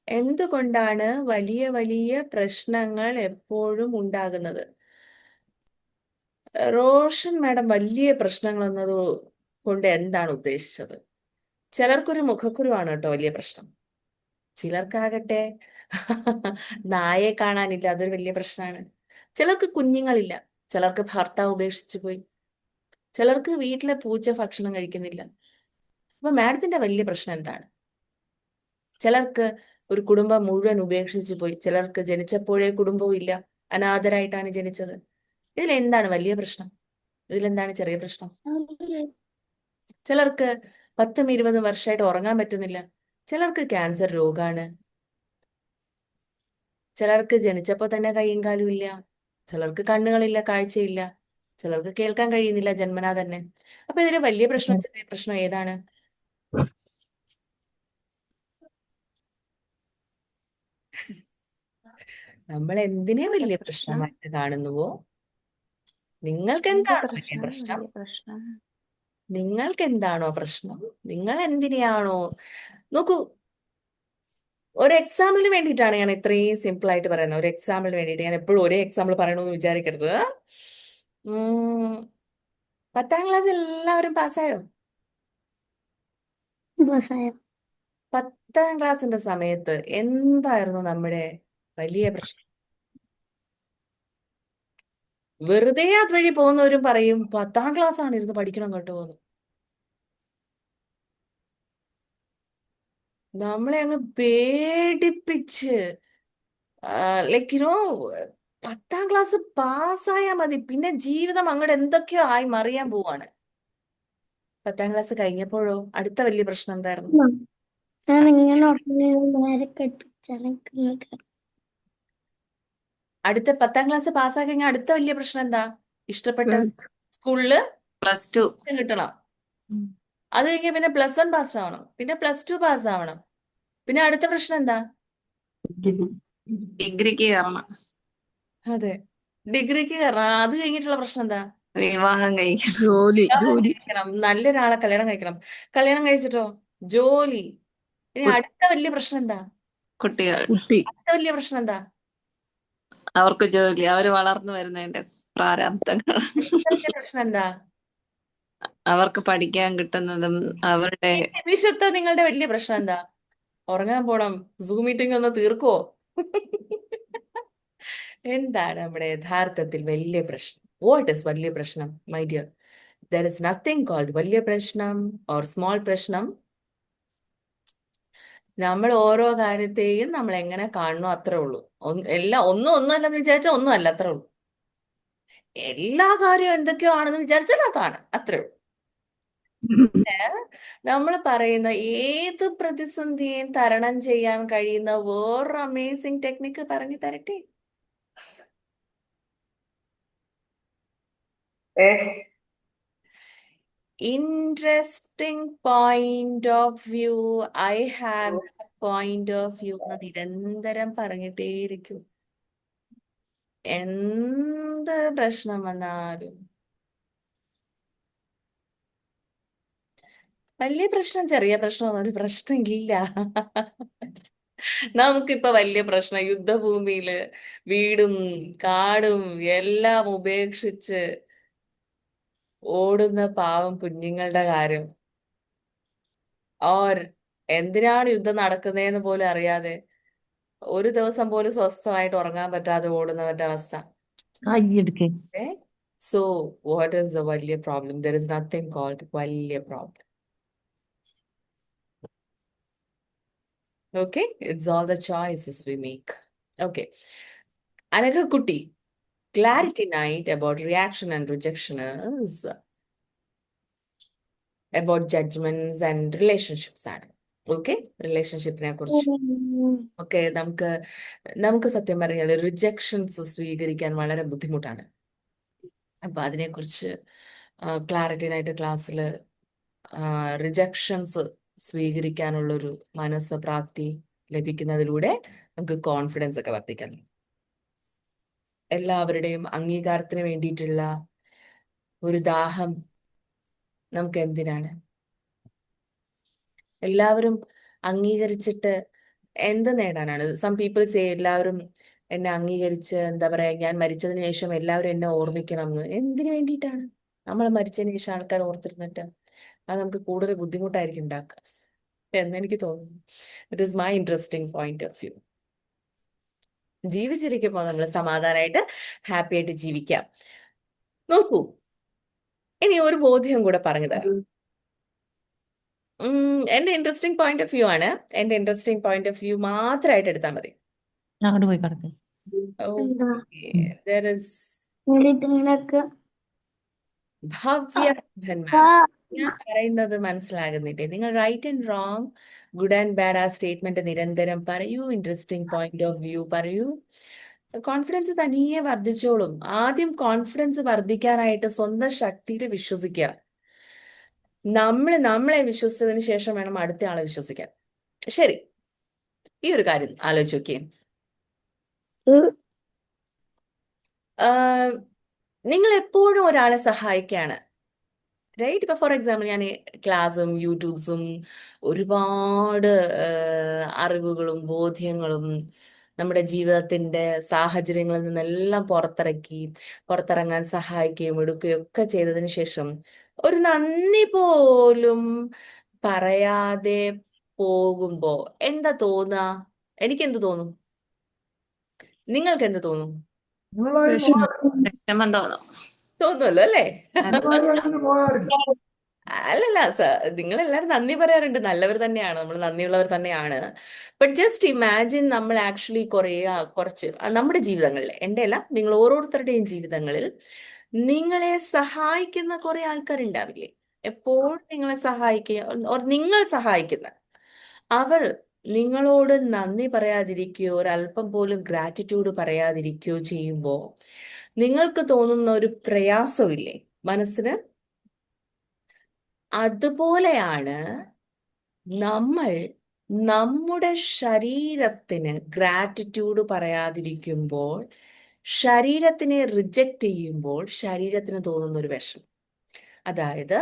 എന്തുകൊണ്ടാണ് വലിയ വലിയ പ്രശ്നങ്ങൾ എപ്പോഴും ഉണ്ടാകുന്നത്? റോഷൻ മാഡം വലിയ പ്രശ്നങ്ങൾ എന്നത് കൊണ്ട് എന്താണ് ഉദ്ദേശിച്ചത്? ചിലർക്കൊരു മുഖക്കുരുവാണ് കേട്ടോ വലിയ പ്രശ്നം. ചിലർക്കാകട്ടെ നായെ കാണാനില്ല, അതൊരു വലിയ പ്രശ്നമാണ്. ചിലർക്ക് കുഞ്ഞുങ്ങളില്ല, ചിലർക്ക് ഭർത്താവ് ഉപേക്ഷിച്ചു പോയി, ചിലർക്ക് വീട്ടിലെ പൂച്ച ഭക്ഷണം കഴിക്കുന്നില്ല. അപ്പൊ മാഡത്തിന്റെ വലിയ പ്രശ്നം എന്താണ്? ചിലർക്ക് ഒരു കുടുംബം മുഴുവൻ ഉപേക്ഷിച്ചു പോയി, ചിലർക്ക് ജനിച്ചപ്പോഴേ കുടുംബവും ഇല്ല, അനാഥരായിട്ടാണ് ജനിച്ചത്. ഇതിലെന്താണ് വലിയ പ്രശ്നം? ഇതിലെന്താണ് ചെറിയ പ്രശ്നം? ചിലർക്ക് 10-20 വർഷമായിട്ട് ഉറങ്ങാൻ പറ്റുന്നില്ല, ചിലർക്ക് ക്യാൻസർ രോഗാണ്, ചിലർക്ക് ജനിച്ചപ്പോ തന്നെ കൈയും കാലും ഇല്ല, ചിലർക്ക് കണ്ണുകളില്ല, കാഴ്ചയില്ല, ചിലർക്ക് കേൾക്കാൻ കഴിയുന്നില്ല ജന്മനാ തന്നെ. അപ്പൊ ഇതിലെ വലിയ പ്രശ്നം ചെറിയ പ്രശ്നം ഏതാണ്? നമ്മൾ എന്തിനെ വലിയ പ്രശ്നമായിട്ട് കാണുന്നുവോ, നിങ്ങൾക്ക് എന്താണോ വലിയ പ്രശ്നം, നിങ്ങൾക്ക് എന്താണോ പ്രശ്നം, നിങ്ങൾ എന്തിനെയാണോ, നോക്കൂ, ഒരു എക്സാമ്പിളിന് വേണ്ടിയിട്ടാണ് ഞാൻ ഇത്രയും സിമ്പിൾ ആയിട്ട് പറയുന്നത്. ഒരു എക്സാമ്പിളിന് വേണ്ടിയിട്ട്, ഞാൻ എപ്പോഴും ഒരേ എക്സാമ്പിൾ പറയണമെന്ന് വിചാരിക്കരുത്. 10ാം ക്ലാസ് എല്ലാവരും പാസ്സായോ? 10ാം ക്ലാസ്സിന്റെ സമയത്ത് എന്തായിരുന്നു നമ്മുടെ വലിയ പ്രശ്നം? വെറുതെ അതുവഴി പോകുന്നവരും പറയും 10ാം ക്ലാസ് ആണ്, ഇരുന്ന് പഠിക്കണം കേട്ടോ എന്ന്. നമ്മളെ അങ്ങ് പേടിപ്പിച്ച്, ലൈക്ക് 10ാം ക്ലാസ് പാസ്സായാ മതി, പിന്നെ ജീവിതം അങ്ങോട്ട് എന്തൊക്കെയോ ആയി മറിയാൻ പോവാണ്. 10ാം ക്ലാസ് കഴിഞ്ഞപ്പോഴോ അടുത്ത വലിയ പ്രശ്നം എന്തായിരുന്നു? അടുത്ത 10ാം ക്ലാസ് പാസ്സാക്കി കഴിഞ്ഞാൽ അടുത്ത വലിയ പ്രശ്നം എന്താ? ഇഷ്ടപ്പെട്ട സ്കൂളില് +2. കിട്ടണം. അത് കഴിഞ്ഞ് പിന്നെ +1 പാസ് ആവണം, പിന്നെ +2 പാസ് ആവണം, പിന്നെ അടുത്ത പ്രശ്നം എന്താ? ഡിഗ്രിക്ക് കയറണം, അതെ, ഡിഗ്രിക്ക് കയറണം. അത് കഴിഞ്ഞിട്ടുള്ള പ്രശ്നം എന്താ? വിവാഹം കഴിക്കണം, വിവാഹം കഴിക്കണം, നല്ലൊരാളെ കല്യാണം കഴിക്കണം. കല്യാണം കഴിച്ചിട്ടോ ജോലി. ഇനി അടുത്ത വലിയ പ്രശ്നം എന്താ? കുട്ടികൾ, അടുത്ത വലിയ പ്രശ്നം എന്താ? അവർക്ക് ജോലി, അവർ വളർന്നു വരുന്നതിന്റെ പ്രാരാബ്ദങ്ങൾ, അടുത്ത വലിയ പ്രശ്നം എന്താ? അവർക്ക് പഠിക്കാൻ കിട്ടുന്നതും അവരുടെ ഈ നിമിഷത്തെ നിങ്ങളുടെ വലിയ പ്രശ്നം എന്താ? ഉറങ്ങാൻ പോണം, സൂം മീറ്റിംഗ് ഒന്ന് തീർക്കുവോ? എന്താണ് നമ്മുടെ യഥാർത്ഥത്തിൽ വലിയ പ്രശ്നം? വാട്ട് ഇസ് വലിയ പ്രശ്നം, my dear? There is nothing called വലിയ പ്രശ്നം ഓർ സ്മോൾ പ്രശ്നം. നമ്മൾ ഓരോ കാര്യത്തെയും നമ്മൾ എങ്ങനെ കാണുന്നു അത്രേ ഉള്ളൂ. ഒന്നും അല്ലെന്ന് വിചാരിച്ചാൽ ഒന്നും അല്ല, അത്രേ ഉള്ളൂ. എല്ലാ കാര്യവും എന്തൊക്കെയോ ആണെന്ന് വിചാരിച്ചാൽ അതാണ്, അത്രേ ഉള്ളൂ. നമ്മൾ പറയുന്ന ഏത് പ്രതിസന്ധിയെയും തരണം ചെയ്യാൻ കഴിയുന്ന വേറൊരു അമേസിംഗ് ടെക്നിക്ക് പറഞ്ഞു തരട്ടെ? Interesting point of view, I have point of view എന്ന് നിരന്തരം പറഞ്ഞിട്ടേയിരിക്കും. എന്ത് പ്രശ്നം വന്നാലും, വലിയ പ്രശ്നം ചെറിയ പ്രശ്നം ഒരു പ്രശ്നം ഇല്ല. നമുക്കിപ്പൊ വലിയ പ്രശ്നം യുദ്ധഭൂമിയില് വീടും കാടും എല്ലാം ഉപേക്ഷിച്ച് ഓടുന്ന പാവം കുഞ്ഞുങ്ങളുടെ കാര്യം, ഓർ എന്തിനാണ് യുദ്ധം നടക്കുന്നതെന്ന് പോലും അറിയാതെ ഒരു ദിവസം പോലും സ്വസ്ഥമായിട്ട് ഉറങ്ങാൻ പറ്റാതെ ഓടുന്നവരുടെ അവസ്ഥ. സോ വാട്ട് ഈസ് ദ വലിയ problem? There is nothing called വലിയ problem. Okay, it's all the choices we make. Okay. Anagha Kutti, clarity night about reaction and rejection is about judgments and relationships. Okay, റിലേഷൻഷിപ്പിനെ കുറിച്ച്. Okay, നമുക്ക് സത്യം പറഞ്ഞാൽ rejections സ്വീകരിക്കാൻ വളരെ ബുദ്ധിമുട്ടാണ്. അപ്പൊ അതിനെക്കുറിച്ച് ക്ലാരിറ്റി നൈറ്റ് ക്ലാസ്സിൽ റിജക്ഷൻസ് സ്വീകരിക്കാനുള്ളൊരു മനസ്സ് പ്രാപ്തി ലഭിക്കുന്നതിലൂടെ നമുക്ക് കോൺഫിഡൻസ് ഒക്കെ വർദ്ധിക്കാൻ തുടങ്ങും. എല്ലാവരുടെയും അംഗീകാരത്തിന് വേണ്ടിയിട്ടുള്ള ഒരു ദാഹം നമുക്ക് എന്തിനാണ്? എല്ലാവരും അംഗീകരിച്ചിട്ട് എന്ത് നേടാനാണ്? സം പീപ്പിൾസ് എല്ലാവരും എന്നെ അംഗീകരിച്ച്, എന്താ പറയാ, ഞാൻ മരിച്ചതിന് ശേഷം എല്ലാവരും എന്നെ ഓർമ്മിക്കണം എന്ന്. എന്തിനു വേണ്ടിയിട്ടാണ്? നമ്മൾ മരിച്ചതിന് ശേഷം ആൾക്കാർ ഓർത്തിരുന്നിട്ട് അത് നമുക്ക് കൂടുതൽ ബുദ്ധിമുട്ടായിരിക്കും ഉണ്ടാക്കുക എന്നെനിക്ക് തോന്നുന്നു. It is my interesting point of view. ജീവിച്ചിരിക്കുമ്പോൾ നമ്മൾ സമാധാനമായിട്ട് ഹാപ്പി ആയിട്ട് ജീവിക്കാം. നോക്കൂ, ഇനി ഒരു ബോധ്യം കൂടെ പറഞ്ഞു തരാം. എന്റെ ഇൻട്രസ്റ്റിംഗ് പോയിന്റ് ഓഫ് വ്യൂ ആണ്. എന്റെ ഇൻട്രസ്റ്റിംഗ് പോയിന്റ് ഓഫ് വ്യൂ മാത്രമായിട്ട് എടുത്താൽ മതി. അങ്ങോട്ട് പോയി കിടക്കും. There is Bhavya ബന്ധന്മാർ. ഞാൻ പറയുന്നത് മനസ്സിലാകുന്നില്ലേ? നിങ്ങൾ right and wrong, good and bad ആ സ്റ്റേറ്റ്മെന്റ് നിരന്തരം പറയൂ. ഇൻട്രസ്റ്റിംഗ് പോയിന്റ് ഓഫ് വ്യൂ പറയൂ. കോൺഫിഡൻസ് തനിയെ വർദ്ധിച്ചോളും. ആദ്യം കോൺഫിഡൻസ് വർദ്ധിക്കാനായിട്ട് സ്വന്തം ശക്തിയിൽ വിശ്വസിക്കുക. നമ്മളെ വിശ്വസിച്ചതിന് ശേഷം വേണം അടുത്ത ആളെ വിശ്വസിക്കാൻ. ശരി, ഈ ഒരു കാര്യം ആലോചിച്ച് നോക്കിയേ. നിങ്ങൾ എപ്പോഴും ഒരാളെ സഹായിക്കാണ്, റൈറ്റ്? ഇപ്പൊ ഫോർ എക്സാമ്പിൾ ഞാൻ ക്ലാസ്സും യൂട്യൂബ്സും ഒരുപാട് അറിവുകളും ബോധ്യങ്ങളും നമ്മുടെ ജീവിതത്തിന്റെ സാഹചര്യങ്ങളിൽ നിന്നെല്ലാം പുറത്തിറങ്ങാൻ സഹായിക്കുകയും എടുക്കുകയും ഒക്കെ ചെയ്തതിന് ശേഷം ഒരു നന്ദി പോലും പറയാതെ പോകുമ്പോ എന്താ തോന്നുക? എനിക്കെന്ത് തോന്നും? നിങ്ങൾക്ക് എന്ത് തോന്നും? വിഷമം തോന്നും. തോന്നുമല്ലോ അല്ലേ? അത് അല്ലല്ല, നിങ്ങൾ എല്ലാവരും നന്ദി പറയാറുണ്ട്, നല്ലവർ തന്നെയാണ്, നമ്മൾ നന്ദിയുള്ളവർ തന്നെയാണ്. ബട്ട് ജസ്റ്റ് ഇമാജിൻ, നമ്മൾ ആക്ച്വലി കുറച്ച് നമ്മുടെ ജീവിതങ്ങളിൽ, എൻ്റെ അല്ല, നിങ്ങൾ ഓരോരുത്തരുടെയും ജീവിതങ്ങളിൽ നിങ്ങളെ സഹായിക്കുന്ന കുറെ ആൾക്കാരുണ്ടാവില്ലേ? എപ്പോഴും നിങ്ങളെ സഹായിക്കുക, നിങ്ങൾ സഹായിക്കുന്ന അവർ നിങ്ങളോട് നന്ദി പറയാതിരിക്കുകയോ ഒരല്പം പോലും ഗ്രാറ്റിറ്റ്യൂഡ് പറയാതിരിക്കുകയോ ചെയ്യുമ്പോൾ നിങ്ങൾക്ക് തോന്നുന്ന ഒരു പ്രയാസമില്ലേ മനസ്സിന്? അതുപോലെയാണ് നമ്മൾ നമ്മുടെ ശരീരത്തിന് ഗ്രാറ്റിറ്റ്യൂഡ് പറയാതിരിക്കുമ്പോൾ, ശരീരത്തിനെ റിജക്റ്റ് ചെയ്യുമ്പോൾ ശരീരത്തിന് തോന്നുന്ന ഒരു വിഷമം. അതായത്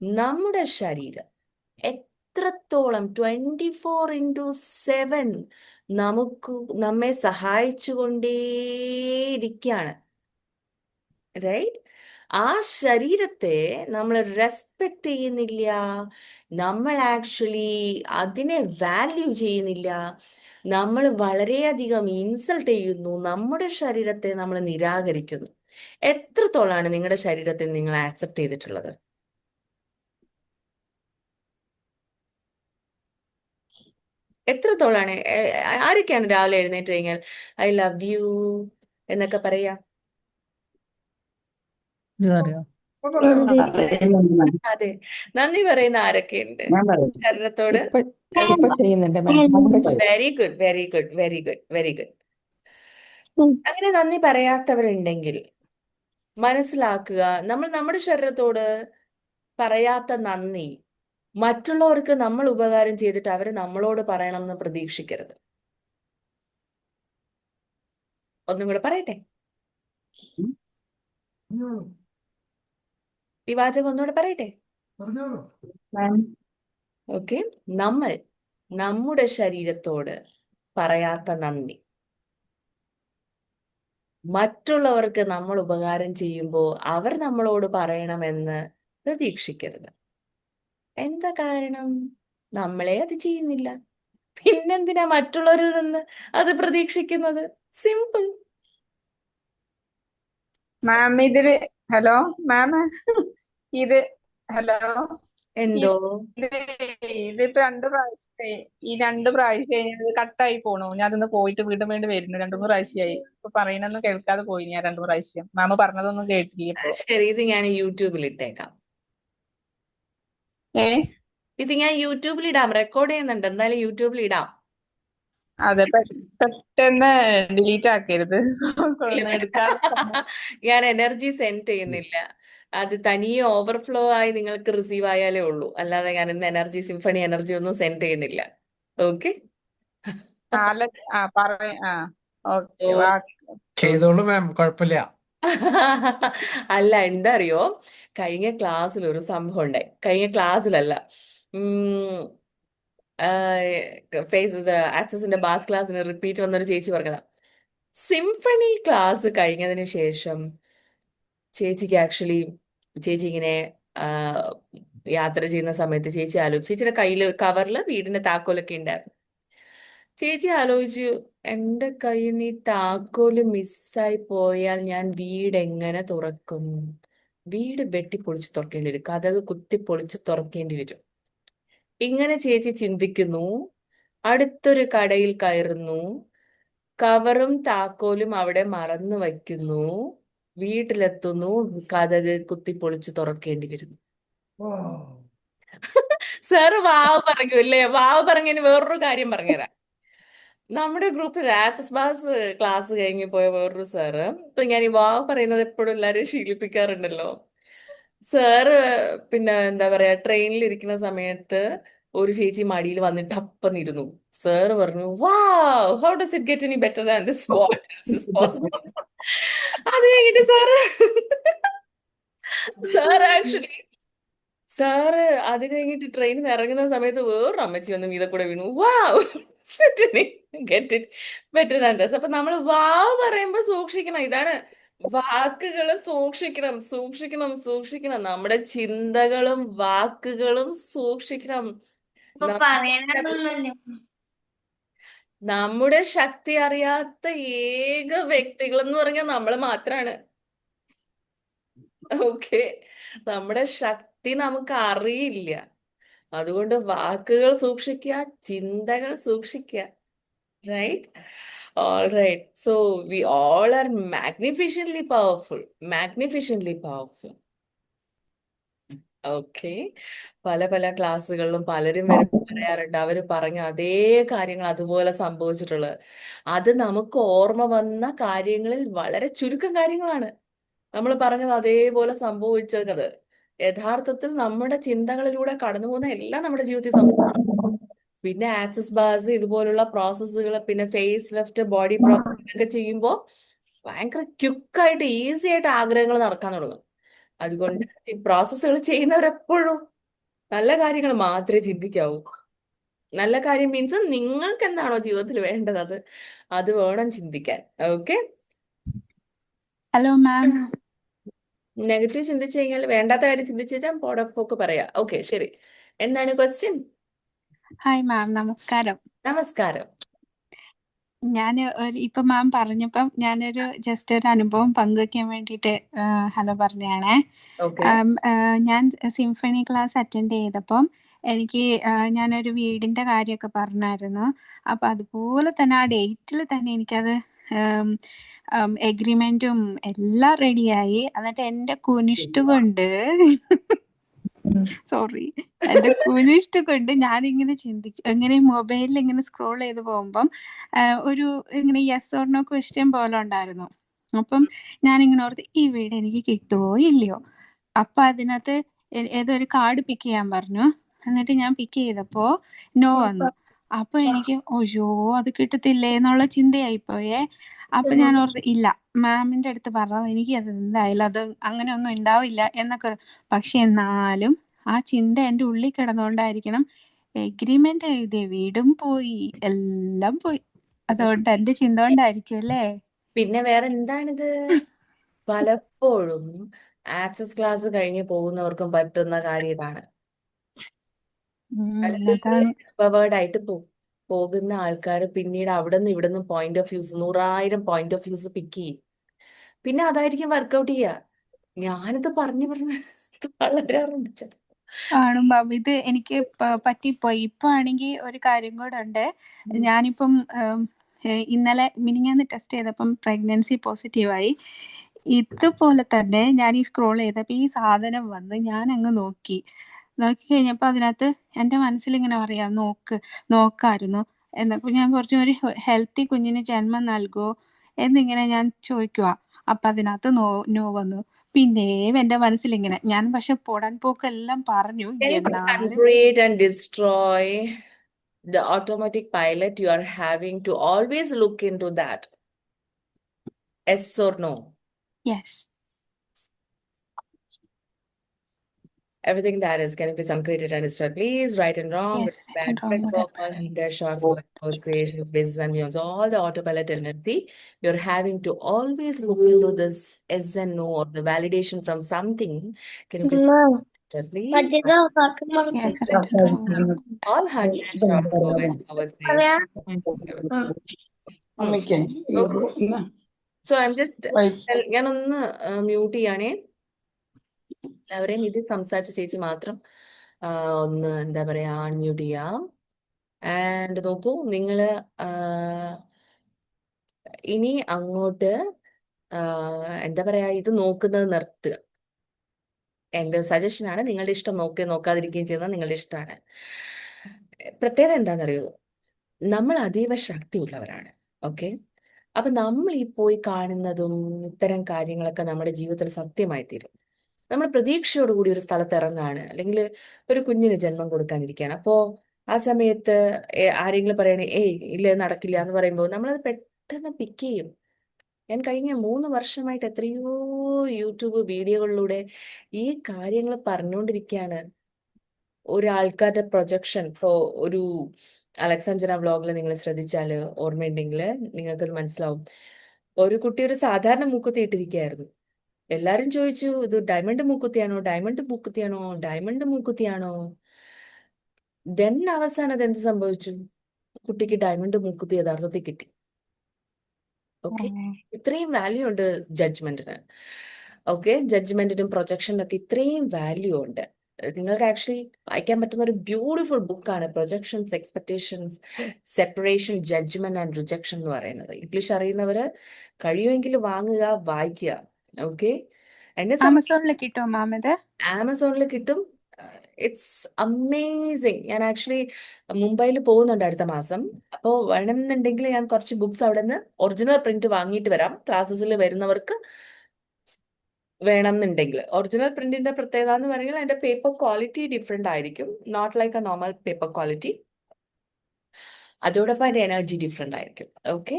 നമ്മുടെ ശരീരം എത്രത്തോളം 24/7 നമ്മെ സഹായിച്ചുകൊണ്ടേയിരിക്കുകയാണ്, റൈറ്റ്? ആ ശരീരത്തെ നമ്മൾ റെസ്പെക്ട് ചെയ്യുന്നില്ല, നമ്മൾ ആക്ച്വലി അതിനെ വാല്യൂ ചെയ്യുന്നില്ല, നമ്മൾ വളരെയധികം ഇൻസൾട്ട് ചെയ്യുന്നു, നമ്മുടെ ശരീരത്തെ നമ്മൾ നിരാകരിക്കുന്നു. എത്രത്തോളാണ് നിങ്ങളുടെ ശരീരത്തെ നിങ്ങൾ ആക്സെപ്റ്റ് ചെയ്തിട്ടുള്ളത്? എത്രത്തോളാണ്? ആരൊക്കെയാണ് രാവിലെ എഴുന്നേറ്റ് കഴിഞ്ഞാൽ ഐ ലവ് യു എന്നൊക്കെ പറയാ? ഇതറിയോ? അതെ, നന്ദി പറയുന്ന ആരൊക്കെയുണ്ട് ശരീരത്തോട്? ചെയ്യുന്നുണ്ട്. Very good, very good, very good, very good. അങ്ങനെ നന്ദി പറയാത്തവരുണ്ടെങ്കിൽ മനസ്സിലാക്കുക, നമ്മൾ നമ്മുടെ ശരീരത്തോട് പറയാത്ത നന്ദി മറ്റുള്ളവർക്ക് നമ്മൾ ഉപകാരം ചെയ്തിട്ട് അവര് നമ്മളോട് പറയണം എന്ന് പ്രതീക്ഷിക്കരുത്. ഒന്നും കൂടെ പറയട്ടെ, ഈ വാചകം ഒന്നുകൂടെ പറയട്ടെ. ഓക്കെ, നമ്മൾ നമ്മുടെ ശരീരത്തോട് പറയാത്ത നന്ദി മറ്റുള്ളവർക്ക് നമ്മൾ ഉപകാരം ചെയ്യുമ്പോൾ അവർ നമ്മളോട് പറയണമെന്ന് പ്രതീക്ഷിക്കരുത്. എന്താ കാരണം? നമ്മളെ അത് ചെയ്യുന്നില്ല, പിന്നെന്തിനാ മറ്റുള്ളവരിൽ നിന്ന് അത് പ്രതീക്ഷിക്കുന്നത്? സിമ്പിൾ. മാം ഇതില് ഹലോ മാം ഇത് ഹലോ എന്തോ ഇതിപ്പോ 2 പ്രാവശ്യമായി. ഈ 2 പ്രാവശ്യം ഇത് കട്ടായി പോണു. ഞാൻ അതൊന്ന് പോയിട്ട് വീണ്ടും വരുന്നു. 2-3 പ്രാവശ്യമായി. ഇപ്പൊ പറയണൊന്നും കേൾക്കാതെ പോയി ഞാൻ 2 പ്രാവശ്യം. മാം പറഞ്ഞതൊന്നും കേട്ടില്ല ഇപ്പൊ. ശരി, ഇത് ഞാൻ യൂട്യൂബിൽ ഇട്ടേക്കാം. ഇത് ഞാൻ യൂട്യൂബിൽ ഇടാം, റെക്കോർഡ് ചെയ്യുന്നുണ്ട്, എന്തായാലും യൂട്യൂബിൽ ഇടാം. അതെ, പെട്ടെന്ന് ഡിലീറ്റ് ആക്കരുത്. ഞാൻ എനർജി സെൻഡ് ചെയ്യുന്നില്ല. അത് തനിയെ ഓവർഫ്ലോ ആയി നിങ്ങൾക്ക് റിസീവ് ആയാലേ ഉള്ളൂ. അല്ലാതെ ഞാൻ ഇന്ന് എനർജി സിംഫണി എനർജി ഒന്നും സെൻഡ് ചെയ്യുന്നില്ല. ഓക്കെ. അല്ല ഓക്കെ ചെയ്തോളൂ മാം, കുഴപ്പമില്ല. അല്ല, എന്താ അറിയോ, കഴിഞ്ഞ ക്ലാസ്സിൽ ഒരു സംഭവം ഉണ്ടായി. കഴിഞ്ഞ ക്ലാസ്സിലല്ല, ഫേസ് ആക്സസിന്റെ ബാസ് ക്ലാസ്സിന് റിപ്പീറ്റ് വന്നൊരു ചേച്ചി പറഞ്ഞതാ. സിംഫണി ക്ലാസ് കഴിഞ്ഞതിന് ശേഷം ചേച്ചിക്ക് ആക്ച്വലി ചേച്ചി ഇങ്ങനെ ആ, യാത്ര ചെയ്യുന്ന സമയത്ത് ചേച്ചി ആലോചിച്ചു, ചേച്ചിയുടെ കയ്യിൽ കവറിൽ വീടിന്റെ താക്കോലൊക്കെ ഉണ്ടായിരുന്നു. ചേച്ചി ആലോചിച്ചു, എന്റെ കയ്യിൽ നിന്ന് ഈ താക്കോല് മിസ്സായി പോയാൽ ഞാൻ വീട് എങ്ങനെ തുറക്കും? വീട് വെട്ടിപ്പൊളിച്ച് തുറക്കേണ്ടി വരും, കതക് കുത്തിപ്പൊളിച്ച് തുറക്കേണ്ടി വരും. ഇങ്ങനെ ചേച്ചി ചിന്തിക്കുന്നു. അടുത്തൊരു കടയിൽ കയറുന്നു, കവറും താക്കോലും അവിടെ മറന്നു വയ്ക്കുന്നു. വീട്ടിലെത്തുന്നു, കതക് കുത്തിപ്പൊളിച്ച് തുറക്കേണ്ടി വരുന്നു. സാറ് വാവ് പറഞ്ഞു അല്ലേ? വാവ് പറഞ്ഞതിന് വേറൊരു കാര്യം പറഞ്ഞുതരാം. നമ്മുടെ ഗ്രൂപ്പിൽ ആക്സസ് ബാസ് ക്ലാസ് കഴിഞ്ഞ് പോയ വേറൊരു സാറ്, ഇപ്പൊ ഞാൻ ഈ വാവ് പറയുന്നത് എപ്പോഴും എല്ലാവരും ശീലിപ്പിക്കാറുണ്ടല്ലോ. സാറ് പിന്നെ എന്താ പറയാ, ട്രെയിനിൽ ഇരിക്കുന്ന സമയത്ത് ഒരു ചേച്ചി മടിയിൽ വന്നിട്ട് അപ്പന്നിരുന്നു. സാറ് പറഞ്ഞു, wow, how does it get any better than this, what else is possible? അത് കഴിഞ്ഞിട്ട് സാറ് അത് കഴിഞ്ഞിട്ട് ട്രെയിനിൽ നിന്ന് ഇറങ്ങുന്ന സമയത്ത് വേറൊരു അമ്മച്ചി വന്ന് മീതെ കൂടെ വീണു. Wow, get it better than this. അപ്പൊ നമ്മൾ വാവ് പറയുമ്പോ സൂക്ഷിക്കണം. ഇതാണ്, വാക്കുകൾ സൂക്ഷിക്കണം, സൂക്ഷിക്കണം, സൂക്ഷിക്കണം. നമ്മുടെ ചിന്തകളും വാക്കുകളും സൂക്ഷിക്കണം. നമ്മുടെ ശക്തി അറിയാത്ത ഏക വ്യക്തികൾ എന്ന് പറഞ്ഞാൽ നമ്മൾ മാത്രാണ്. ഓക്കെ, നമ്മുടെ ശക്തി നമുക്ക് അറിയില്ല. അതുകൊണ്ട് വാക്കുകൾ സൂക്ഷിക്കുക, ചിന്തകൾ സൂക്ഷിക്കുക. Right? All right. So we all are magnificently powerful, magnificently powerful. Okay. പല പല ക്ലാസ്സുകളിലും പലരും വരെ പറയാറുണ്ട്, അവര് പറഞ്ഞ അതേ കാര്യങ്ങൾ അതുപോലെ സംഭവിച്ചിട്ടുള്ളത്. അത് നമുക്ക് ഓർമ്മ വന്ന കാര്യങ്ങളിൽ വളരെ ചുരുക്കം കാര്യങ്ങളാണ് നമ്മൾ പറഞ്ഞത് അതേപോലെ സംഭവിച്ചത്. യഥാർത്ഥത്തിൽ നമ്മുടെ ചിന്തകളിലൂടെ കടന്നു പോകുന്ന എല്ലാം നമ്മുടെ ജീവിതത്തിൽ സംഭവിക്കും. പിന്നെ ആക്സസ് ബാസ് ഇതുപോലുള്ള പ്രോസസ്സുകൾ, പിന്നെ ഫേസ് ലെഫ്റ്റ് ബോഡി പ്രോസസ് ഒക്കെ ചെയ്യുമ്പോൾ ഭയങ്കര ക്വിക്കായിട്ട് ഈസി ആയിട്ട് ആഗ്രഹങ്ങൾ നടക്കാൻ തുടങ്ങും. അതുകൊണ്ട് ഈ പ്രോസസ്സുകൾ ചെയ്യുന്നവരെപ്പോഴും നല്ല കാര്യങ്ങൾ മാത്രമേ ചിന്തിക്കാവൂ. നല്ല കാര്യം മീൻസ് നിങ്ങൾക്ക് എന്താണോ ജീവിതത്തിൽ വേണ്ടത് അത് വേണം ചിന്തിക്കാൻ. ഓക്കെ. Hello ma'am. നെഗറ്റീവ് ചിന്തിച്ചു കഴിഞ്ഞാൽ, വേണ്ടാത്ത കാര്യം ചിന്തിച്ചു കഴിഞ്ഞാൽ പോടപ്പോക്ക് പറയാം. ഓക്കെ, ശരി. എന്താണ് ക്വസ്റ്റ്യൻ? ഹായ് മാം, നമസ്കാരം. നമസ്കാരം. ഞാൻ ഇപ്പൊ മാം പറഞ്ഞപ്പം ഞാനൊരു ജസ്റ്റ് ഒരു അനുഭവം പങ്കുവെക്കാൻ വേണ്ടിയിട്ട് ഹലോ പറഞ്ഞാണേ. ഓക്കെ. ഞാൻ സിംഫണി ക്ലാസ് അറ്റൻഡ് ചെയ്തപ്പം എനിക്ക് ഞാനൊരു വീടിന്റെ കാര്യമൊക്കെ പറഞ്ഞായിരുന്നു. അപ്പൊ അതുപോലെ തന്നെ ആ ഡേറ്റിൽ തന്നെ എനിക്കത് എഗ്രിമെന്റും എല്ലാം റെഡിയായി. എന്നിട്ട് എന്റെ കുനിഷ്ട് കൊണ്ട് സോറി, എന്റെ കുനിഷ്ട് കൊണ്ട് ഞാനിങ്ങനെ ചിന്തിച്ചു, ഇങ്ങനെ മൊബൈലിൽ ഇങ്ങനെ സ്ക്രോൾ ചെയ്ത് പോകുമ്പം ഒരു ഇങ്ങനെ യെസ് ഓർ നോ ക്വസ്റ്റ്യൻ പോലെ ഉണ്ടായിരുന്നു. അപ്പം ഞാനിങ്ങനെ ഓർത്ത്, ഈ വീട് എനിക്ക് കിട്ടുമോ ഇല്ലയോ. അപ്പൊ അതിനകത്ത് ഏതോ ഒരു കാർഡ് പിക്ക് ചെയ്യാൻ പറഞ്ഞു. എന്നിട്ട് ഞാൻ പിക്ക് ചെയ്തപ്പോ നോ വന്നു. അപ്പൊ എനിക്ക് ഒയ്യോ അത് കിട്ടത്തില്ലേ എന്നുള്ള ചിന്തയായിപ്പോയേ. അപ്പൊ ഞാൻ ഓർത്ത്, ഇല്ല, മാമിന്റെ അടുത്ത് പറഞ്ഞു എനിക്ക് അത് എന്തായാലും അത് അങ്ങനെ ഒന്നും ഉണ്ടാവില്ല എന്നൊക്കെ. പക്ഷെ എന്നാലും ആ ചിന്ത എന്റെ ഉള്ളിൽ കിടന്നുകൊണ്ടായിരിക്കണം എഗ്രിമെന്റ് എഴുതിയ വീടും പോയി, എല്ലാം പോയി. അതുകൊണ്ട് എന്റെ ചിന്ത കൊണ്ടായിരിക്കും അല്ലേ? പിന്നെ വേറെ എന്താണിത്? പലപ്പോഴും ആക്സസ് ക്ലാസ് കഴിഞ്ഞ് പോകുന്നവർക്കും പറ്റുന്ന കാര്യം ഇതാണ്. അതാണ്. പവേർഡായിട്ട് പോകുന്ന ആൾക്കാർ പിന്നീട് അവിടെ നിന്ന് ഇവിടെ നിന്ന് point of views 100,000 point of views pick ചെയ്യും. പിന്നെ അതായിരിക്കും വർക്കൗട്ട് ചെയ്യുക. ഞാനിത് പറഞ്ഞു വളരാറുണ്ട്. ആണ് മാം, ഇത് എനിക്ക് പറ്റിപ്പോയി. ഇപ്പൊ ആണെങ്കിൽ ഒരു കാര്യം കൂടെ ഉണ്ട്. ഞാനിപ്പം ഇന്നലെ മിനിഞ്ഞാന്ന് ടെസ്റ്റ് ചെയ്തപ്പം പ്രഗ്നൻസി പോസിറ്റീവായി. ഇതുപോലെ തന്നെ ഞാൻ ഈ സ്ക്രോൾ ചെയ്തപ്പോ ഈ സാധനം വന്ന് ഞാൻ അങ്ങ് നോക്കി കഴിഞ്ഞപ്പോ അതിനകത്ത് എന്റെ മനസ്സിലിങ്ങനെ പറയാം, നോക്കായിരുന്നു എന്നൊക്കെ. ഞാൻ പറഞ്ഞു, ഒരു ഹെൽത്തി കുഞ്ഞിന് ജന്മം നൽകുമോ എന്നിങ്ങനെ ഞാൻ ചോദിക്കുക. അപ്പൊ അതിനകത്ത് നോ വന്നു. പിന്നെയും എന്റെ മനസ്സിലിങ്ങനെ ഞാൻ പക്ഷെ പൊടാൻ പോക്കെല്ലാം പറഞ്ഞു Can you please എന്നാലും uncreate and destroy the automatic pilot you are having to always look into that? Yes or no? Yes Everything that is, can you please uncreate it and destroy? Please, right and wrong, yes good and bad, quick work, all hinder, shorts, boards, creations, bases, and beyonds, all the autopilot tendency, you're having to always look into this yes and no or the validation from something. Can you please, please? Yes right and wrong All hinder, shorts, boards, creations. അമ്മയ്ക്ക് Okay. So I'm just, ഞാനൊന്ന് mute ചെയ്യാണേ. എല്ലാവരെയും ഇത് സംസാരിച്ച ചേച്ചി മാത്രം ഒന്ന് എന്താ പറയാ അൺമ്യൂട്ട് ചെയ്യാം. ആൻഡ് നോക്കൂ, നിങ്ങള് ഇനി അങ്ങോട്ട് എന്താ പറയാ ഇത് നോക്കുന്നത് നിർത്തുക. എൻ്റെ സജഷനാണ്. നിങ്ങളുടെ ഇഷ്ടം നോക്കാതിരിക്കുകയും ചെയ്യുന്നത് നിങ്ങളുടെ ഇഷ്ടമാണ്. പ്രത്യേകത എന്താണെന്നറിയോ, നമ്മൾ അതീവ ശക്തിയുള്ളവരാണ്. ഓക്കെ, അപ്പൊ നമ്മൾ ഈ പോയി കാണുന്നതും ഇത്തരം കാര്യങ്ങളൊക്കെ നമ്മുടെ ജീവിതത്തിൽ സത്യമായി തീരും. നമ്മൾ പ്രതീക്ഷയോടുകൂടി ഒരു സ്ഥലത്ത് ഇറങ്ങാണ്, അല്ലെങ്കിൽ ഒരു കുഞ്ഞിന് ജന്മം കൊടുക്കാനിരിക്കുകയാണ്. അപ്പോ ആ സമയത്ത് ആരെങ്കിലും പറയണേ ഏയ് ഇല്ല ഇത് നടക്കില്ല എന്ന് പറയുമ്പോൾ നമ്മളത് പെട്ടെന്ന് പിക്ക് ചെയ്യും. ഞാൻ കഴിഞ്ഞ 3 വർഷമായിട്ട് എത്രയോ യൂട്യൂബ് വീഡിയോകളിലൂടെ ഈ കാര്യങ്ങൾ പറഞ്ഞുകൊണ്ടിരിക്കുകയാണ്. ഒരാൾക്കാരുടെ പ്രൊജക്ഷൻ ഇപ്പോ ഒരു അലക്സാഞ്ചന വ്ലോഗിൽ നിങ്ങൾ ശ്രദ്ധിച്ചാൽ ഓർമ്മയുണ്ടെങ്കിൽ നിങ്ങൾക്കത് മനസ്സിലാവും. ഒരു കുട്ടി ഒരു സാധാരണ മൂക്കുത്തി ഇട്ടിരിക്കുകയായിരുന്നു. എല്ലാരും ചോദിച്ചു ഇത് ഡയമണ്ട് മൂക്കുത്തിയാണോ, ഡയമണ്ട് മൂക്കുത്തിയാണോ, ഡയമണ്ട് മൂക്കുത്തിയാണോ. ദെൻ അവസാനം അത് എന്ത് സംഭവിച്ചു, കുട്ടിക്ക് ഡയമണ്ട് മൂക്കുത്തി യഥാർത്ഥത്തിൽ കിട്ടി. ഓക്കെ, ഇത്രയും വാല്യൂ ഉണ്ട് ജഡ്ജ്മെന്റിന്. ഓക്കെ, ജഡ്ജ്മെന്റിനും പ്രൊജക്ഷനും ഒക്കെ ഇത്രയും വാല്യൂ ഉണ്ട്. നിങ്ങൾക്ക് ആക്ച്വലി വായിക്കാൻ പറ്റുന്ന ഒരു ബ്യൂട്ടിഫുൾ ബുക്കാണ് projections, expectations, separation, judgement and rejection എന്ന് പറയുന്നത്. ഇംഗ്ലീഷ് അറിയുന്നവര് കഴിയുമെങ്കിൽ വാങ്ങുക, വായിക്കുക. ഓക്കെ, എന്നെ ആമസോണിൽ കിട്ടുമോ മാം ഇത്? ആമസോണിൽ കിട്ടും. It's amazing. ഞാൻ ആക്ച്വലി മുംബൈയിൽ പോകുന്നുണ്ട് അടുത്ത മാസം. അപ്പോൾ വേണമെന്നുണ്ടെങ്കിൽ ഞാൻ കുറച്ച് ബുക്സ് അവിടെ നിന്ന് ഒറിജിനൽ പ്രിന്റ് വാങ്ങിയിട്ട് വരാം. ക്ലാസ്സസിൽ വരുന്നവർക്ക് വേണമെന്നുണ്ടെങ്കിൽ. ഒറിജിനൽ പ്രിന്റിന്റെ പ്രത്യേകത എന്ന് പറയുന്നത് അതിന്റെ പേപ്പർ ക്വാളിറ്റി ഡിഫറെന്റ് ആയിരിക്കും, not like a normal paper quality. അതോടൊപ്പം അതിന്റെ എനർജി ഡിഫറെന്റ് ആയിരിക്കും. ഓക്കെ,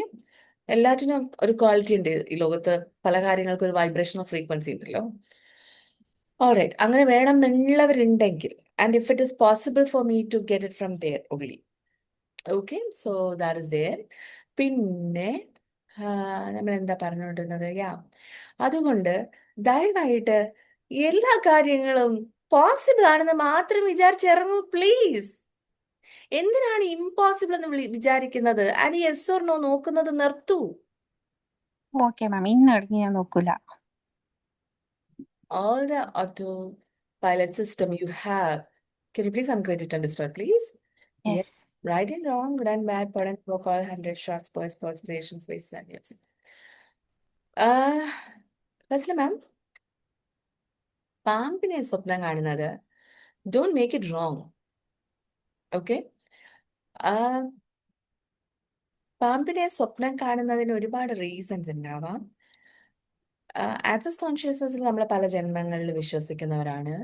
എല്ലാറ്റിനും ഒരു ക്വാളിറ്റി ഉണ്ട് ഈ ലോകത്ത്. പല കാര്യങ്ങൾക്കും ഒരു വൈബ്രേഷൻ ഓഫ് ഫ്രീക്വൻസി ഉണ്ടല്ലോ. ഓൾറൈറ്റ്, അങ്ങനെ വേണമെന്നുള്ളവരുണ്ടെങ്കിൽ, and if it is possible for me to get it from there only. Okay, so that is there. പിന്നെ നമ്മൾ എന്താ പറഞ്ഞുകൊണ്ടിരുന്നത്? അതുകൊണ്ട് ദയവായിട്ട് എല്ലാ കാര്യങ്ങളും പോസിബിൾ ആണെന്ന് മാത്രം വിചാരിച്ചിറങ്ങൂ പ്ലീസ്. എന്തിനാണ് ഇമ്പോസിബിൾ എന്ന് വിചാരിക്കുന്നത്? ആൻഡ് യെസ് ഓർ നോ നോക്കുന്നത് നിർത്തൂ. ഓക്കെ മാം, ഇന്ന് തുടങ്ങി ഞാൻ നോക്കൂല. All the autopilot system you have, can you please uncreate it and destroy, please? Yes. Yes Right and wrong, good and bad, pod and poke, all 100 shots, boys, sports, creations, bases, and music. Firstly, ma'am, പാമ്പിനെ സ്വപ്നം കാണുന്നത്, don't make it wrong. Okay? പാമ്പിനെ സ്വപ്നം കാണുന്നതിന് ഒരുപാട് reasons ഉണ്ടാവാം. Access കോൺഷ്യസ്നസ്സിൽ നമ്മൾ പല ജന്മങ്ങളിൽ വിശ്വസിക്കുന്നവരാണ്.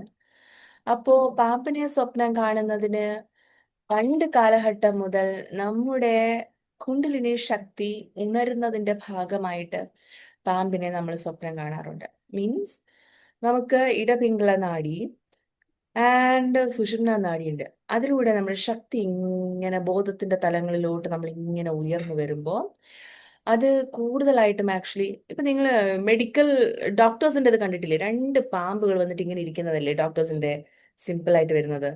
അപ്പോ പാമ്പിനെ സ്വപ്നം കാണുന്നതിന് പണ്ട് കാലഘട്ടം മുതൽ നമ്മുടെ കുണ്ടലിനി ശക്തി ഉണരുന്നതിന്റെ ഭാഗമായിട്ട് പാമ്പിനെ നമ്മൾ സ്വപ്നം കാണാറുണ്ട്. മീൻസ് നമുക്ക് ഇടപിംഗള നാഡി ആൻഡ് സുഷുമ്ന നാഡിയുണ്ട്. അതിലൂടെ നമ്മുടെ ശക്തി ഇങ്ങനെ ബോധത്തിന്റെ തലങ്ങളിലോട്ട് നമ്മൾ ഇങ്ങനെ ഉയർന്നു വരുമ്പോൾ അത് കൂടുതലായിട്ടും ആക്ച്വലി ഇപ്പൊ നിങ്ങൾ മെഡിക്കൽ ഡോക്ടേഴ്സിന്റെ ഇത് കണ്ടിട്ടില്ലേ? 2 പാമ്പുകൾ വന്നിട്ട് ഇങ്ങനെ ഇരിക്കുന്നതല്ലേ ഡോക്ടേഴ്സിന്റെ സിമ്പിൾ ആയിട്ട് വരുന്നത്?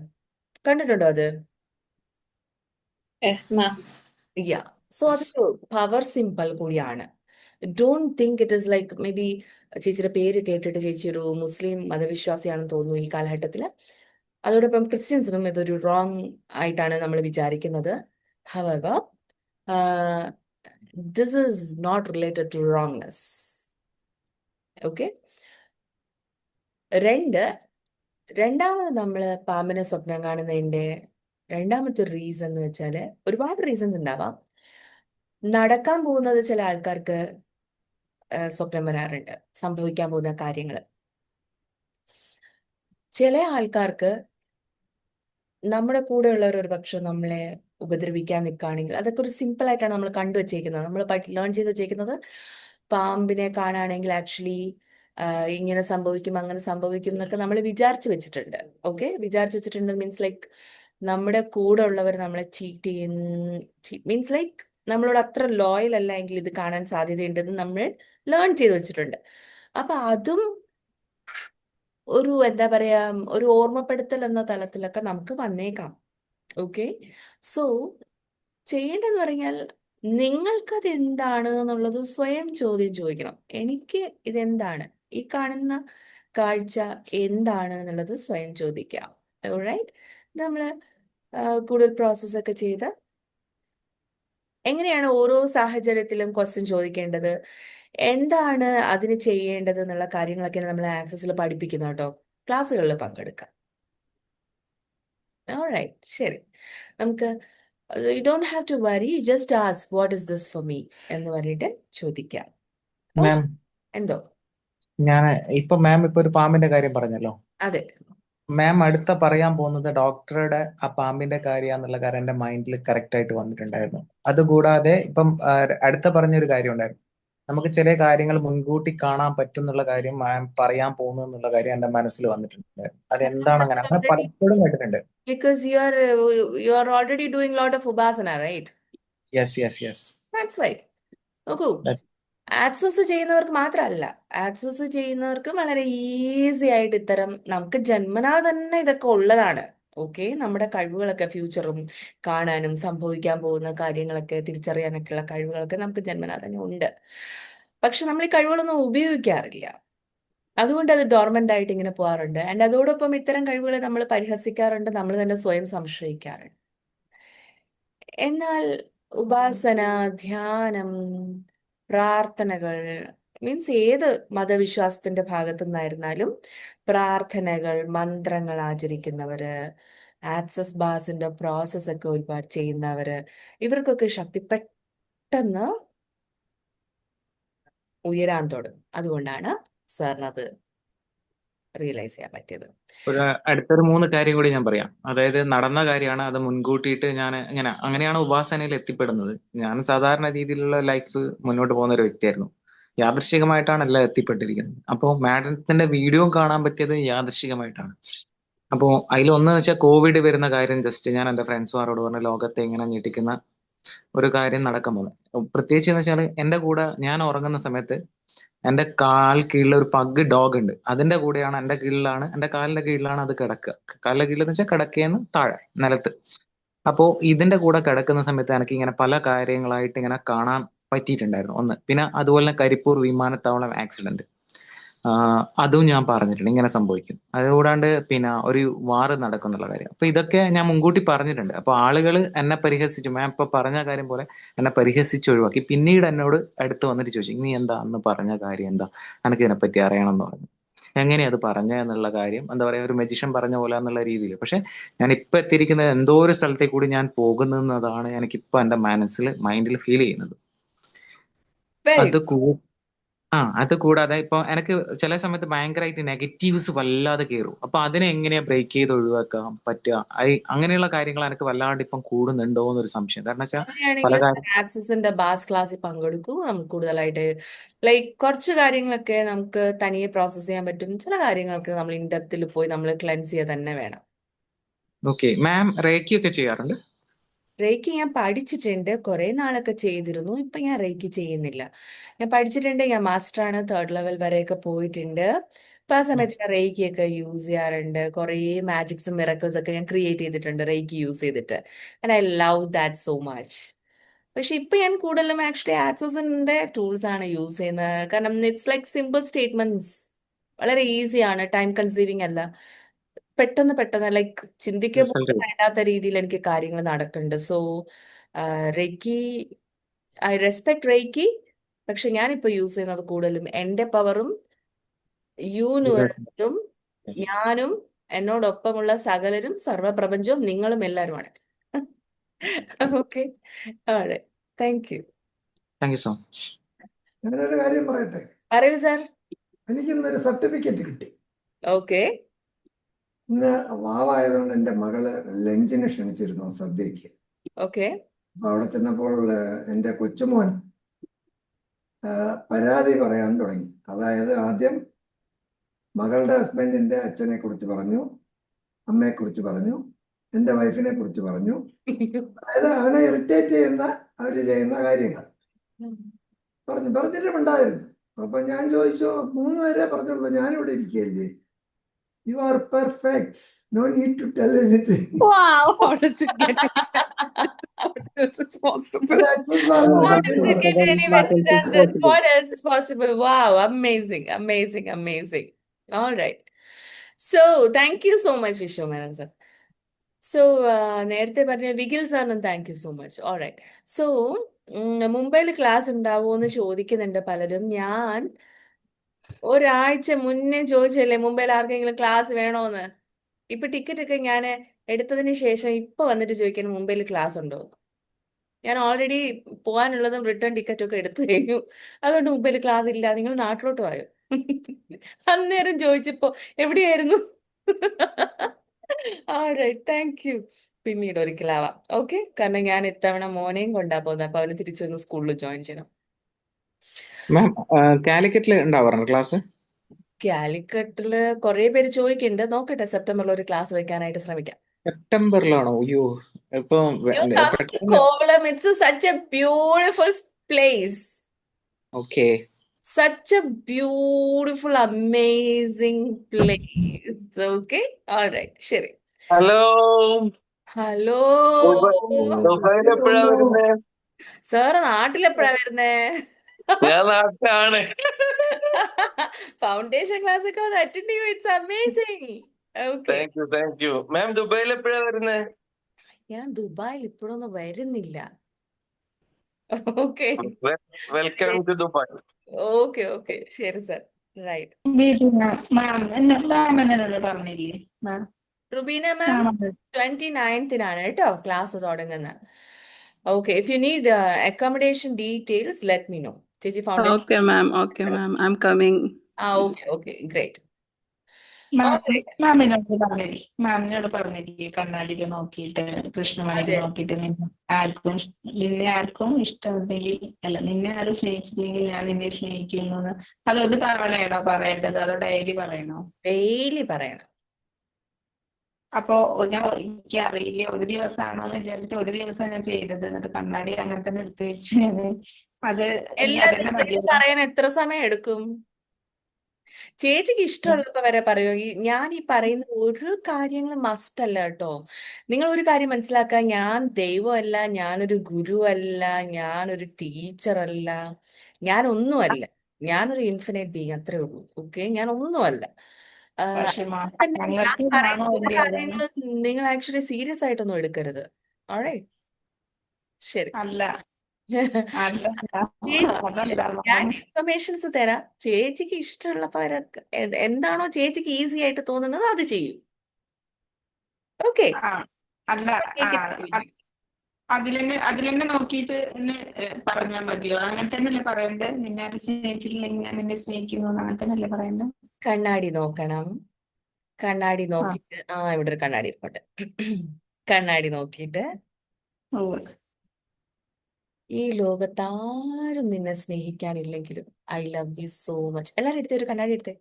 കണ്ടിട്ടുണ്ടോ അത്? Yes ma'am. സോ അതൊരു പവർ സിമ്പിൾ കൂടിയാണ്. Don't think it is like may be ചേച്ചിയുടെ പേര് കേട്ടിട്ട് ചേച്ചി ഒരു മുസ്ലിം മതവിശ്വാസിയാണെന്ന് തോന്നുന്നു ഈ കാലഘട്ടത്തിൽ. അതോടൊപ്പം ക്രിസ്ത്യൻസിനും ഇതൊരു റോങ് ആയിട്ടാണ് നമ്മൾ വിചാരിക്കുന്നത്. However this is not related to wrongness. Okay? രണ്ടാമത് നമ്മൾ പാമ്പിനെ സ്വപ്നം കാണുന്നതിന്റെ രണ്ടാമത്തെ റീസൺ എന്ന് വെച്ചാല് ഒരുപാട് റീസൺസ് ഉണ്ടാവാം. നടക്കാൻ പോകുന്നത് ചില ആൾക്കാർക്ക് സ്വപ്നം വരാറുണ്ട്, സംഭവിക്കാൻ പോകുന്ന കാര്യങ്ങൾ. ചില ആൾക്കാർക്ക് നമ്മുടെ കൂടെയുള്ളവർ ഒരു പക്ഷെ നമ്മളെ ഉപദ്രവിക്കാൻ നിൽക്കുകയാണെങ്കിൽ അതൊക്കെ ഒരു സിമ്പിൾ ആയിട്ടാണ് നമ്മൾ കണ്ടുവച്ചേക്കുന്നത്. നമ്മൾ ലേൺ ചെയ്ത് വെച്ചേക്കുന്നത് പാമ്പിനെ കാണുകയാണെങ്കിൽ ആക്ച്വലി ഇങ്ങനെ സംഭവിക്കും അങ്ങനെ സംഭവിക്കും എന്നൊക്കെ നമ്മൾ വിചാരിച്ചു വെച്ചിട്ടുണ്ട്. ഓക്കെ, വിചാരിച്ചു വെച്ചിട്ടുണ്ട് മീൻസ് ലൈക്ക് നമ്മുടെ കൂടെ ഉള്ളവർ നമ്മളെ ചീറ്റ് ചെയ്യുന്ന മീൻസ് ലൈക്ക് നമ്മളോട് അത്ര ലോയൽ അല്ല എങ്കിൽ ഇത് കാണാൻ സാധ്യതയുണ്ടെന്ന് നമ്മൾ ലേൺ ചെയ്ത് വെച്ചിട്ടുണ്ട്. അപ്പൊ അതും ഒരു എന്താ പറയാ ഒരു ഓർമ്മപ്പെടുത്തൽ എന്ന തലത്തിലൊക്കെ നമുക്ക് വന്നേക്കാം. ഓക്കെ, സോ ചെയ്യേണ്ടതെന്ന് പറഞ്ഞാൽ നിങ്ങൾക്കത് എന്താണ് എന്നുള്ളത് സ്വയം ചോദ്യം ചോദിക്കണം. എനിക്ക് ഇതെന്താണ്, ഈ കാണുന്ന കാഴ്ച എന്താണ് എന്നുള്ളത് സ്വയം ചോദിക്കാം. റൈറ്റ്, നമ്മൾ കൂടുതൽ പ്രോസസ് ഒക്കെ ചെയ്ത് എങ്ങനെയാണ് ഓരോ സാഹചര്യത്തിലും ക്വസ്റ്റ്യൻ ചോദിക്കേണ്ടത്, എന്താണ് അതിന് ചെയ്യേണ്ടത് എന്നുള്ള കാര്യങ്ങളൊക്കെയാണ് നമ്മൾ ആക്സസിൽ പഠിപ്പിക്കുന്നത് കേട്ടോ. ക്ലാസ്സുകളിൽ പങ്കെടുക്കാം. ഓൾറൈറ്റ്, ശരി. നമുക്ക് you don't have to worry, just ask what is this for me എന്ന് പറഞ്ഞിട്ട് ചോദിക്കാം. ഓ, മാം, എന്തോ? ഞാൻ മാം ഇപ്പൊ ഒരു പാമ്പിന്റെ കാര്യം പറഞ്ഞല്ലോ. അതെ, മാം അടുത്ത പറയാൻ പോകുന്നത് ഡോക്ടറുടെ ആ പാമ്പിന്റെ കാര്യമാന്നുള്ള കാര്യം എന്റെ മൈൻഡിൽ കറക്റ്റ് ആയിട്ട് വന്നിട്ടുണ്ടായിരുന്നു. അതുകൂടാതെ അടുത്ത പറഞ്ഞൊരു കാര്യം ഉണ്ടായിരുന്നു, നമുക്ക് ചില കാര്യങ്ങൾ മുൻകൂട്ടി കാണാൻ പറ്റും എന്നുള്ള കാര്യം മാം പറയാൻ പോകുന്നു എന്നുള്ള കാര്യം എന്റെ മനസ്സിൽ വന്നിട്ടുണ്ടായിരുന്നു. അതെന്താണ് അങ്ങനെ പലപ്പോഴും കേട്ടിട്ടുണ്ട്. because you are already doing lot of upasana, right? Yes yes yes. That's why. നോക്കൂ, ആക്സസ് ചെയ്യുന്നവർക്ക് മാത്രമല്ല, ആക്സസ് ചെയ്യുന്നവർക്ക് വളരെ ഈസി ആയിട്ട് ഇത്തരം നമുക്ക് ജന്മനാ തന്നെ ഇതൊക്കെ ഉള്ളതാണ്. ഓക്കെ, നമ്മുടെ കഴിവുകളൊക്കെ ഫ്യൂച്ചറും കാണാനും സംഭവിക്കാൻ പോകുന്ന കാര്യങ്ങളൊക്കെ തിരിച്ചറിയാനൊക്കെയുള്ള കഴിവുകളൊക്കെ നമുക്ക് ജന്മനാ തന്നെ ഉണ്ട്. പക്ഷെ നമ്മൾ ഈ കഴിവുകളൊന്നും ഉപയോഗിക്കാറില്ല. അതുകൊണ്ട് അത് ഡോർമെന്റ് ആയിട്ട് ഇങ്ങനെ പോകാറുണ്ട്. ആൻഡ് അതോടൊപ്പം ഇത്തരം കഴിവുകളെ നമ്മൾ പരിഹസിക്കാറുണ്ട്, നമ്മൾ തന്നെ സ്വയം സംശയിക്കാറുണ്ട്. എന്നാൽ ഉപാസന, ധ്യാനം, പ്രാർത്ഥനകൾ മീൻസ് ഏത് മതവിശ്വാസത്തിന്റെ ഭാഗത്തു നിന്നായിരുന്നാലും പ്രാർത്ഥനകൾ, മന്ത്രങ്ങൾ ആചരിക്കുന്നവര്, ആക്സസ് ബാസിന്റെ പ്രോസസ് ഒക്കെ ഒരുപാട് ചെയ്യുന്നവര്, ഇവർക്കൊക്കെ ശക്തി പെട്ടെന്ന് ഉയരാൻ തുടങ്ങും. അതുകൊണ്ടാണ് സാറിനത് റിയലൈസ് ചെയ്യാൻ പറ്റിയത്. അടുത്തൊരു 3 കാര്യം കൂടി ഞാൻ പറയാം. അതായത് നടന്ന കാര്യമാണ്, അത് മുൻകൂട്ടിയിട്ട് ഞാൻ അങ്ങനെയാണ് ഉപാസനയിൽ എത്തിപ്പെടുന്നത്. ഞാൻ സാധാരണ രീതിയിലുള്ള ലൈഫ് മുന്നോട്ട് പോകുന്ന ഒരു വ്യക്തിയായിരുന്നു. യാദൃശ്ചികമായിട്ടാണ് എല്ലാം എത്തിപ്പെട്ടിരിക്കുന്നത്. അപ്പോൾ മാഡത്തിന്റെ വീഡിയോ കാണാൻ പറ്റിയത് യാദൃശ്ചികമായിട്ടാണ്. അപ്പോൾ അതിലൊന്ന് വെച്ചാൽ കോവിഡ് വരുന്ന കാര്യം ജസ്റ്റ് ഞാൻ എന്റെ ഫ്രണ്ട്സുമാരോട് പറഞ്ഞ ലോകത്തെ ഇങ്ങനെ ഞെട്ടിക്കുന്ന ഒരു കാര്യം നടക്കാൻ പോകുന്നത്. പ്രത്യേകിച്ച് എന്ന് വെച്ചാൽ എന്റെ കൂടെ ഞാൻ ഉറങ്ങുന്ന സമയത്ത് എന്റെ കാൽ കീഴിൽ ഒരു പഗ് ഡോഗ് ഉണ്ട്. അതിന്റെ കൂടെയാണ് എന്റെ കാലിന്റെ കീഴിലാണ് അത് കിടക്കുക. കാലിന്റെ കീഴിൽ എന്ന് വെച്ചാൽ കിടക്കേന്ന് താഴെ നിലത്ത്. അപ്പോ ഇതിന്റെ കൂടെ കിടക്കുന്ന സമയത്ത് എനിക്ക് ഇങ്ങനെ പല കാര്യങ്ങളായിട്ട് ഇങ്ങനെ കാണാൻ പറ്റിയിട്ടുണ്ടായിരുന്നു. ഒന്ന്, പിന്നെ അതുപോലെ തന്നെ കരിപ്പൂർ വിമാനത്താവളം ആക്സിഡന്റ്, അതും ഞാൻ പറഞ്ഞിട്ടുണ്ട് ഇങ്ങനെ സംഭവിക്കും. അതുകൂടാണ്ട് പിന്നെ ഒരു വാറ് നടക്കുന്നുള്ള കാര്യം. അപ്പൊ ഇതൊക്കെ ഞാൻ മുൻകൂട്ടി പറഞ്ഞിട്ടുണ്ട്. അപ്പൊ ആളുകൾ എന്നെ പരിഹസിച്ചു, ഞാൻ ഇപ്പൊ പറഞ്ഞ കാര്യം പോലെ എന്നെ പരിഹസിച്ച് ഒഴിവാക്കി. പിന്നീട് എന്നോട് അടുത്ത് വന്നിട്ട് ചോദിച്ചു, നീ എന്താ അന്ന് പറഞ്ഞ കാര്യം എന്താ, എനിക്ക് ഇതിനെപ്പറ്റി അറിയണം എന്ന് പറഞ്ഞു. എങ്ങനെയാ അത് പറഞ്ഞ എന്നുള്ള കാര്യം എന്താ പറയാ, ഒരു മജിഷ്യൻ പറഞ്ഞ പോലെ എന്നുള്ള രീതിയിൽ. പക്ഷെ ഞാൻ ഇപ്പൊ എത്തിയിരിക്കുന്നത് എന്തോ ഒരു സ്ഥലത്തേക്ക് കൂടി ഞാൻ പോകുന്നതാണ് എനിക്കിപ്പോ എന്റെ മൈൻഡിൽ ഫീൽ ചെയ്യുന്നത്. അത് കൂടാതെ ഇപ്പൊ എനിക്ക് ചില സമയത്ത് ഭയങ്കരമായിട്ട് നെഗറ്റീവ്സ് വല്ലാതെ കയറും. അപ്പൊ അതിനെ എങ്ങനെയാ ബ്രേക്ക് ചെയ്ത് ഒഴിവാക്കാൻ പറ്റുക? അങ്ങനെയുള്ള കാര്യങ്ങൾ എനിക്ക് വല്ലാണ്ട് ഇപ്പം കൂടുന്നുണ്ടോ എന്നൊരു സംശയം. കാരണം വെച്ചാൽ പല കാര്യം ആക്സസിന്റെ ബാസ് ക്ലാസ്സിൽ പങ്കെടുക്കൂ. നമുക്ക് കൂടുതലായിട്ട് ലൈക്ക് കുറച്ച് കാര്യങ്ങളൊക്കെ നമുക്ക് തനിയെ പ്രോസസ് ചെയ്യാൻ പറ്റും. ചില കാര്യങ്ങൾക്ക് നമ്മൾ ഇൻഡെപ്തിൽ പോയി നമ്മൾ ക്ലെൻസ് ചെയ്യുക തന്നെ വേണം. ഓക്കെ മാം, റേക്കി ഒക്കെ ചെയ്യാറുണ്ട്? റേക്കി ഞാൻ പഠിച്ചിട്ടുണ്ട്, കുറെ നാളൊക്കെ ചെയ്തിരുന്നു. ഇപ്പൊ ഞാൻ റേക്കി ചെയ്യുന്നില്ല. ഞാൻ പഠിച്ചിട്ടുണ്ട്, ഞാൻ മാസ്റ്ററാണ്, 3rd ലെവൽ വരെയൊക്കെ പോയിട്ടുണ്ട്. അപ്പൊ ആ സമയത്ത് ഞാൻ റേക്കി ഒക്കെ യൂസ് ചെയ്യാറുണ്ട്. കുറെ മാജിക്സും മിറക്കിൾസ് ഒക്കെ ഞാൻ ക്രിയേറ്റ് ചെയ്തിട്ടുണ്ട് റേക്കി യൂസ് ചെയ്തിട്ട്. And I love that so much. പക്ഷെ ഇപ്പൊ ഞാൻ കൂടുതലും ആക്ച്വലി ആക്സസിന്റെ ടൂൾസ് ആണ് യൂസ് ചെയ്യുന്നത്. കാരണം ഇറ്റ്സ് ലൈക്ക് സിമ്പിൾ സ്റ്റേറ്റ്മെന്റ്സ്, വളരെ ഈസിയാണ്, ടൈം കൺസീവിങ് അല്ല, പെട്ടെന്ന് ലൈക്ക് ചിന്തിക്കുക റിസൾട്ട് പോലും വേണ്ടാത്ത രീതിയിൽ എനിക്ക് കാര്യങ്ങൾ നടക്കുന്നുണ്ട്. So reiki, I respect reiki. പക്ഷെ ഞാനിപ്പോ യൂസ് ചെയ്യുന്നത് കൂടുതലും എന്റെ പവറും യൂണിവേഴ്സും ഞാനും എന്നോടൊപ്പമുള്ള സകലരും സർവ്വപ്രപഞ്ചവും നിങ്ങളും എല്ലാവരുമാണ്. Okay, thank you. Thank you so much. ഞാനൊരു കാര്യം പറയട്ടെ. പറയൂ സാർ. എനിക്കിന്നൊരു സർട്ടിഫിക്കറ്റ് കിട്ടി. ഓക്കെ, ഇന്ന് വാവായതുകൊണ്ട് എൻ്റെ മകള് ലഞ്ചിന് ക്ഷണിച്ചിരുന്നു സദ്യക്ക്. ഓക്കെ. അപ്പൊ അവിടെ ചെന്നപ്പോൾ എൻ്റെ കൊച്ചുമോൻ പരാതി പറയാൻ തുടങ്ങി. അതായത് ആദ്യം മകളുടെ ഹസ്ബൻഡിന്റെ അച്ഛനെ കുറിച്ച് പറഞ്ഞു, അമ്മയെ കുറിച്ച് പറഞ്ഞു, എൻ്റെ വൈഫിനെ കുറിച്ച് പറഞ്ഞു. അതായത് അവനെ ഇറിറ്റേറ്റ് ചെയ്യുന്ന അവര് ചെയ്യുന്ന കാര്യങ്ങൾ പറഞ്ഞിട്ടുണ്ടായിരുന്നു. അപ്പൊ ഞാൻ ചോദിച്ചു, 3 പേരെ പറഞ്ഞുള്ളൂ, ഞാനിവിടെ ഇരിക്കുകയല്ലേ, you are perfect, no need to tell anything. Wow, how does it get how does it possible? How does it get any better than this? What else is possible? Wow, amazing, amazing, amazing. All right. So, thank you so much, Vishwamanan sir. So, നേരത്തെ പറഞ്ഞ വികിൽ സാറിനും thank you so much. All right. So, മുംബൈയിൽ class ഉണ്ടാവുമോ എന്ന് ചോദിക്കുന്നുണ്ട് പലരും. ഞാൻ ഒരാഴ്ച മുന്നേ ചോദിച്ചല്ലേ മുംബൈയിൽ ആർക്കെങ്കിലും ക്ലാസ് വേണോന്ന്. ഇപ്പൊ ടിക്കറ്റ് ഒക്കെ ഞാൻ എടുത്തതിന് ശേഷം ഇപ്പൊ വന്നിട്ട് ചോദിക്കണം മുംബൈയിൽ ക്ലാസ് ഉണ്ടോ. ഞാൻ ഓൾറെഡി പോകാനുള്ളതും റിട്ടേൺ ടിക്കറ്റും ഒക്കെ എടുത്തു കഴിഞ്ഞു. അതുകൊണ്ട് മുംബൈയിൽ ക്ലാസ് ഇല്ല, നിങ്ങൾ നാട്ടിലോട്ട് പോയോ. അന്നേരം ചോദിച്ചപ്പോ എവിടെയായിരുന്നു. Thank you. പിന്നീട് ഒരിക്കലാവാം. ഓക്കെ, കാരണം ഞാൻ ഇത്തവണ മോനെയും കൊണ്ടാ പോകുന്നത്. അപ്പൊ അവന് തിരിച്ചു വന്ന് സ്കൂളിൽ ജോയിൻ ചെയ്യണം. മാം കാലിക്കറ്റിൽ ഉണ്ടാവാറുണ്ട് ക്ലാസ്? കാലിക്കട്ടില് കുറെ പേര് ചോദിക്കുന്നുണ്ട്. നോക്കട്ടെ, സെപ്റ്റംബറിൽ ഒരു ക്ലാസ് വെക്കാനായിട്ട് ശ്രമിക്കാം. സെപ്റ്റംബറിലാണോ? അയ്യോ, ഇപ്പൊ You come to പെട്ടെന്ന്. Kovalam. It's such a beautiful place. Okay. Such a beautiful, amazing place. Okay? All right. ശരി. Hello, hello. ദുബായിൽ എപ്പോഴാ വരുന്നേ? സാറ് നാട്ടിലെപ്പോഴാ വരുന്നേ? ഞാൻ നാട്ടിലാണ്. ഫൗണ്ടേഷൻ ക്ലാസ് ഒക്കെ വന്ന് അറ്റൻഡ് ചെയ്യൂ. It's amazing. Okay. Thank you. Ma'am ദുബായിൽ എപ്പോഴാ വരുന്നേ? ഞാൻ ദുബായിൽ ഇപ്പോഴൊന്നും വരുന്നില്ല. Okay. Welcome to Dubai. Okay okay, ശരി സർ. റൈറ്റ്. എന്നോട് പറഞ്ഞില്ലേ മാം? റുബീന മാം 29th കേട്ടോ ക്ലാസ് തുടങ്ങുന്നത്. Okay, if you need accommodation details let me know. ചേച്ചി foundation. Okay, ma'am. Okay, ma'am. I'm coming. Okay great. മാമിനോട് പറഞ്ഞില്ലേ കണ്ണാടിയിൽ നോക്കിയിട്ട് കൃഷ്ണമണിയിൽ അതെ. നോക്കിയിട്ട് നിന്നെ ആർക്കും ഇഷ്ടമുണ്ടെങ്കിൽ, അല്ല നിന്നെ ആരും സ്നേഹിച്ചില്ലെങ്കിൽ ഞാൻ നിന്നെ സ്നേഹിക്കുന്നു. അതൊരു തവണയാണോ പറയേണ്ടത്, അതോ ഡെയിലി പറയണോ? ഡെയിലി പറയണം. അപ്പൊ എനിക്ക് അറിയില്ല, ഒരു ദിവസമാണോ എന്ന് വിചാരിച്ചിട്ട് ഒരു ദിവസം ഞാൻ ചെയ്തത്. എന്നിട്ട് കണ്ണാടി അങ്ങനെ തന്നെ എടുത്തു വെച്ച് അത് എല്ലാ അതന്നെ ദിവസവും മതിയോ? പറയാൻ എത്ര സമയം എടുക്കും? ചേച്ചിക്ക് ഇഷ്ടമുള്ളപ്പോ വരെ പറയൂ. ഞാൻ ഈ പറയുന്ന ഒരു കാര്യങ്ങളും മസ്റ്റ് അല്ല കേട്ടോ. നിങ്ങൾ ഒരു കാര്യം മനസ്സിലാക്കുക, ഞാൻ ദൈവമല്ല, ഞാനൊരു ഗുരുവല്ല, ഞാനൊരു ടീച്ചറല്ല, ഞാൻ ഒന്നുമല്ല. ഞാനൊരു ഇൻഫിനൈറ്റ് ബീങ്, അത്രേ ഉള്ളൂ. ഓക്കെ, ഞാൻ ഒന്നുമല്ല. പക്ഷെ തന്നെ ഞാൻ ഞങ്ങൾക്ക് പറയുന്ന കാണോ ഒരു ഇല്ലയോ അതാണ്. കാര്യങ്ങളും നിങ്ങൾ ആക്ച്വലി സീരിയസ് ആയിട്ടൊന്നും എടുക്കരുത്. ഓളെ ശരി. അല്ല അല്ല അതല്ല ഞാൻ മാം. ഇൻഫർമേഷൻസ് തരാം. ചേച്ചിക്ക് ഇഷ്ടമുള്ളപ്പോ എന്താണോ ചേച്ചിക്ക് ഈസി ആയിട്ട് തോന്നുന്നത് അത് ചെയ്യൂ. ഓക്കെ. ആ അല്ല അതിലെന്നെ നോക്കിയിട്ട് എന്നെ പറഞ്ഞാൽ മതിയോ? അങ്ങനെ തന്നെയല്ലേ പറയണ്ടേ? നിന്നെ ആരും സ്നേഹിച്ചിട്ടില്ലെങ്കിൽ ഞാൻ നിന്നെ സ്നേഹിക്കുന്നു, അങ്ങനെ തന്നെയല്ലേ പറയണ്ടേ? കണ്ണാടി നോക്കണം. കണ്ണാടി നോക്കിയിട്ട് ഇവിടെ ഒരു കണ്ണാടി ഇരിപ്പുണ്ട്. കണ്ണാടി നോക്കിയിട്ട് ഈ ലോകത്താരും നിന്നെ സ്നേഹിക്കാനില്ലെങ്കിലും I love you so much. എല്ലാരും എടുത്തേ, ഒരു കണ്ണാടി എടുത്തേ.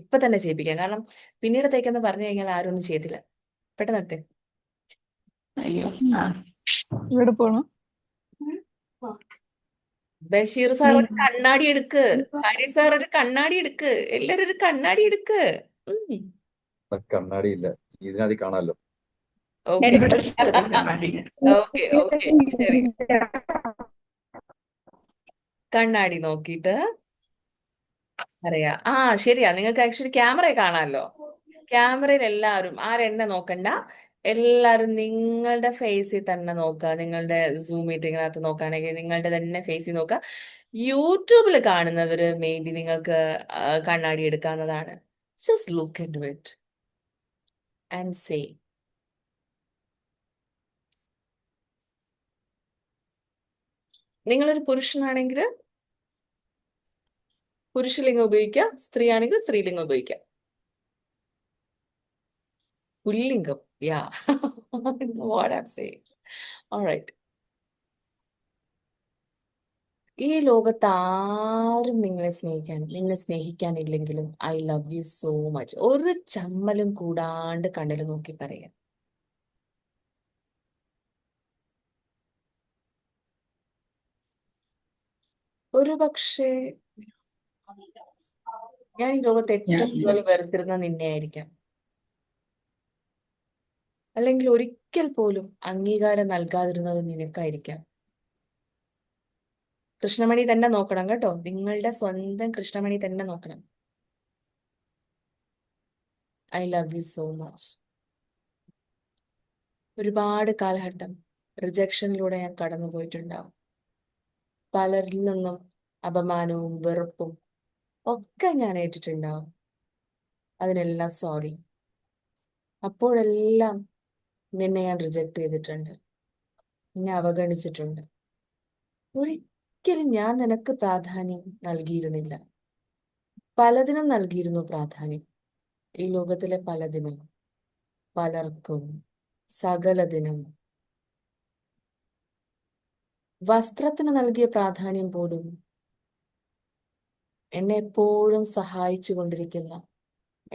ഇപ്പൊ തന്നെ ചെയ്യിപ്പിക്കാം, കാരണം പിന്നീടത്തേക്കെന്ന് പറഞ്ഞു കഴിഞ്ഞാൽ ആരും ഒന്നും ചെയ്തില്ല. പെട്ടെന്ന് എടുത്തേ. അയ്യോ ഇവിടെ പോണോ? ബഷീർ സാർ ഒരു കണ്ണാടി എടുക്ക്. ഹരി സാർ ഒരു കണ്ണാടി എടുക്ക്. എല്ലാരും ഒരു കണ്ണാടി എടുക്ക്. കണ്ണാടിയില്ല, ഇതിനകത്ത് കാണാമല്ലോ. ഓക്കെ ഓക്കെ ഓക്കെ ശരി. കണ്ണാടി നോക്കിയിട്ട് പറയാ. ശരിയാ, നിങ്ങൾക്ക് ആക്ച്വലി ക്യാമറ കാണാമല്ലോ. ക്യാമറയിൽ എല്ലാവരും ആരെന്നെ നോക്കണ്ട, എല്ലാവരും നിങ്ങളുടെ ഫേസിൽ തന്നെ നോക്കുക. നിങ്ങളുടെ സൂം മീറ്റിങ്ങിനകത്ത് നോക്കുകയാണെങ്കിൽ നിങ്ങളുടെ തന്നെ ഫേസിൽ നോക്കുക. യൂട്യൂബിൽ കാണുന്നവര് മേ ബി നിങ്ങൾക്ക് കണ്ണാടി എടുക്കാവുന്നതാണ്. Just look into it and say. നിങ്ങളൊരു പുരുഷനാണെങ്കിൽ പുരുഷലിംഗം ഉപയോഗിക്കാം, സ്ത്രീയാണെങ്കിൽ സ്ത്രീലിംഗം ഉപയോഗിക്കാം. പുല്ലിംഗം, യാ. What I'm saying. Alright. ഈ ലോകത്ത് ആരും നിന്നെ സ്നേഹിക്കാനില്ലെങ്കിലും I love you so much ഒരു ചമ്മലും കൂടാണ്ട് കണ്ണിൽ നോക്കി പറയാം. ഒരു പക്ഷേ ഞാൻ ഈ ലോകത്ത് ഏറ്റവും കൂടുതൽ വെറുത്തിരുന്ന നിന്നെ ആയിരിക്കാം. അല്ലെങ്കിൽ ഒരിക്കൽ പോലും അംഗീകാരം നൽകാതിരുന്നത് നിനക്കായിരിക്കാം. കൃഷ്ണമണി തന്നെ നോക്കണം കേട്ടോ, നിങ്ങളുടെ സ്വന്തം കൃഷ്ണമണി തന്നെ നോക്കണം. I love you so much. ഒരുപാട് കാലഘട്ടം റിജക്ഷനിലൂടെ ഞാൻ കടന്നു പോയിട്ടുണ്ടാവും. പലരിൽ നിന്നും അപമാനവും വെറുപ്പും ഒക്കെ ഞാൻ ഏറ്റിട്ടുണ്ടാവും. അതിനെല്ലാം സോറി. അപ്പോഴെല്ലാം നിന്നെ ഞാൻ റിജക്ട് ചെയ്തിട്ടുണ്ട്, നിന്നെ അവഗണിച്ചിട്ടുണ്ട്. ഒരിക്കലും ഞാൻ നിനക്ക് പ്രാധാന്യം നൽകിയിരുന്നില്ല. പലതിനും നൽകിയിരുന്നു പ്രാധാന്യം. ഈ ലോകത്തിലെ പലതിനും, പലർക്കും, സകലതിനും. വസ്ത്രത്തിന് നൽകിയ പ്രാധാന്യം പോലും എന്നെ എപ്പോഴും സഹായിച്ചു കൊണ്ടിരിക്കുന്ന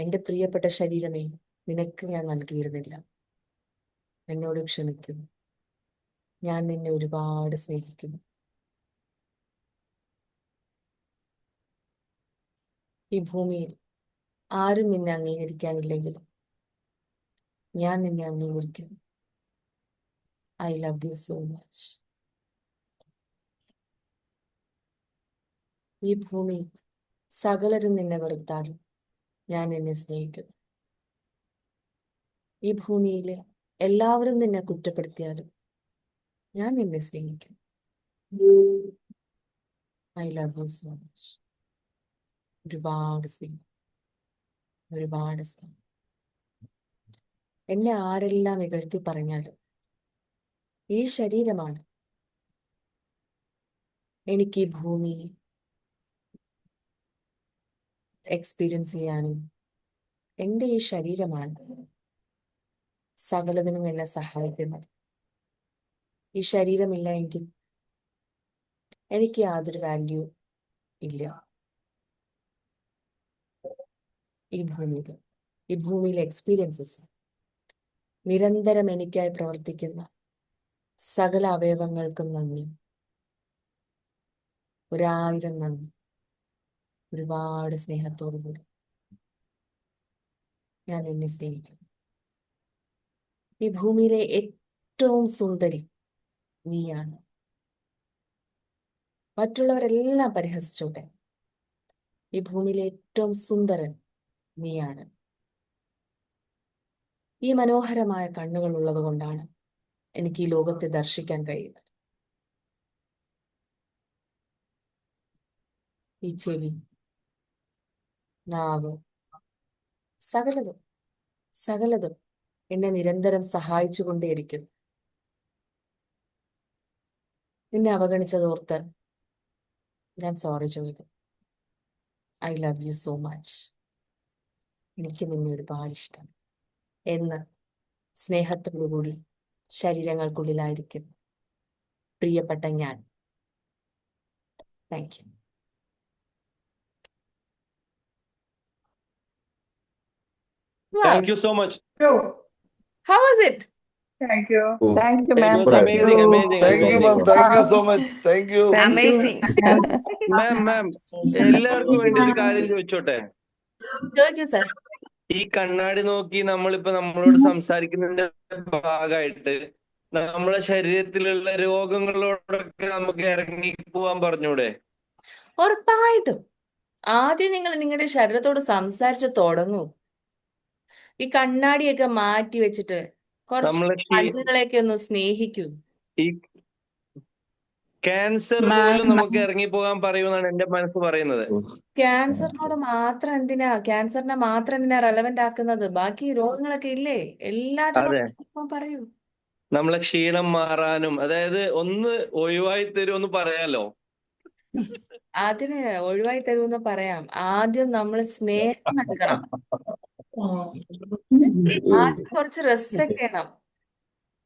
എൻ്റെ പ്രിയപ്പെട്ട ശരീരമേ നിനക്ക് ഞാൻ നൽകിയിരുന്നില്ല. എന്നോട് ക്ഷമിക്കും. ഞാൻ നിന്നെ ഒരുപാട് സ്നേഹിക്കുന്നു. ഈ ഭൂമിയിൽ ആരും നിന്നെ അംഗീകരിക്കാനില്ലെങ്കിലും ഞാൻ നിന്നെ അംഗീകരിക്കും. I love you so much. ഈ ഭൂമി സകലരും നിന്നെ വെറുത്താലും ഞാൻ നിന്നെ സ്നേഹിക്കുന്നു. ഈ ഭൂമിയിലെ എല്ലാവരും നിന്നെ കുറ്റപ്പെടുത്തിയാലും ഞാൻ നിന്നെ സ്നേഹിക്കും. I love you so much. ഒരുപാട് സ്നേഹം, ഒരുപാട് സ്നേഹം. എന്നെ ആരെല്ലാം ഇകഴ്ത്തി പറഞ്ഞാലും ഈ ശരീരമാണ് എനിക്ക് ഈ ഭൂമി എക്സ്പീരിയൻസ് ചെയ്യാനും എൻ്റെ ഈ ശരീരമാണ് സകലതിനും എന്നെ സഹായിക്കുന്നത്. ഈ ശരീരമില്ല എങ്കിൽ എനിക്ക് യാതൊരു വാല്യൂ ഇല്ല. ഈ ഭൂമിയിലെ എക്സ്പീരിയൻസസ്, നിരന്തരം എനിക്കായി പ്രവർത്തിക്കുന്ന സകല അവയവങ്ങൾക്കും നന്ദി. 1000 നന്ദി. ഒരുപാട് സ്നേഹത്തോടു കൂടി ഞാൻ എന്നെ സ്നേഹിക്കുന്നു. ഈ ഭൂമിയിലെ ഏറ്റവും സുന്ദരി നീയാണ്. മറ്റുള്ളവരെല്ലാം പരിഹസിച്ചോട്ടെ, ഈ ഭൂമിയിലെ ഏറ്റവും സുന്ദരൻ നീയാണ്. ഈ മനോഹരമായ കണ്ണുകൾ ഉള്ളത് കൊണ്ടാണ് എനിക്ക് ഈ ലോകത്തെ ദർശിക്കാൻ കഴിയുന്നത്. ഈ ചെവി, നാവ്, സകലതും എന്നെ നിരന്തരം സഹായിച്ചുകൊണ്ടേയിരിക്കുന്നു. നിന്നെ അവഗണിച്ചതോർത്ത് ഞാൻ സോറി ചോദിക്കും. I love you so much. എനിക്ക് നിന്നെ ഒരുപാട് ഇഷ്ടം എന്ന് സ്നേഹത്തോടുകൂടി ശരീരങ്ങൾക്കുള്ളിലായിരിക്കും പ്രിയപ്പെട്ട ഞാൻ. Thank you. Thank you so much. How was it? Thank you. Oh, Thank you, it ma'am. was amazing, amazing, Thank you, ma'am. amazing. Thank you so much. Thank you. Thank you. Amazing. മാം എല്ലാവർക്കും വേണ്ടി ഒരു കാര്യം ചോദിച്ചോട്ടെ? ചോദിക്കൂ sir. ഈ കണ്ണാടി നോക്കി നമ്മളിപ്പോ നമ്മളോട് സംസാരിക്കുന്നതിന്റെ ഭാഗമായിട്ട് നമ്മളെ ശരീരത്തിലുള്ള രോഗങ്ങളോടൊക്കെ നമുക്ക് ഇറങ്ങി പോവാൻ പറഞ്ഞൂടെ? ഉറപ്പായിട്ടും. ആദ്യം നിങ്ങൾ നിങ്ങളുടെ ശരീരത്തോട് സംസാരിച്ച് തുടങ്ങൂ. ഈ കണ്ണാടിയൊക്കെ മാറ്റി വെച്ചിട്ട് കുറച്ച് നമ്മളെ കണ്ണുകളെയൊക്കെ ഒന്ന് സ്നേഹിക്കൂ. ഈ ക്യാൻസർ പോലും നമുക്ക് ഇറങ്ങി പോകാൻ പറയുമെന്നാണ് എന്റെ മനസ്സ് പറയുന്നത്. ക്യാൻസറിനെ മാത്രം എന്തിനാ റെലവെന്റ് ആക്കുന്നത്? ബാക്കി രോഗങ്ങളൊക്കെ ഇല്ലേ? എല്ലാറ്റിനും പറയൂ. നമ്മളെ ക്ഷീണം മാറാനും, അതായത് ഒന്ന് ഒഴിവായി തരുമെന്ന് പറയാലോ. അതിന് ഒഴിവായി തരുമെന്ന് പറയാം. ആദ്യം നമ്മൾ സ്നേഹം നൽകണം. ആദ്യം കുറച്ച് റെസ്പെക്ട് ചെയ്യണം,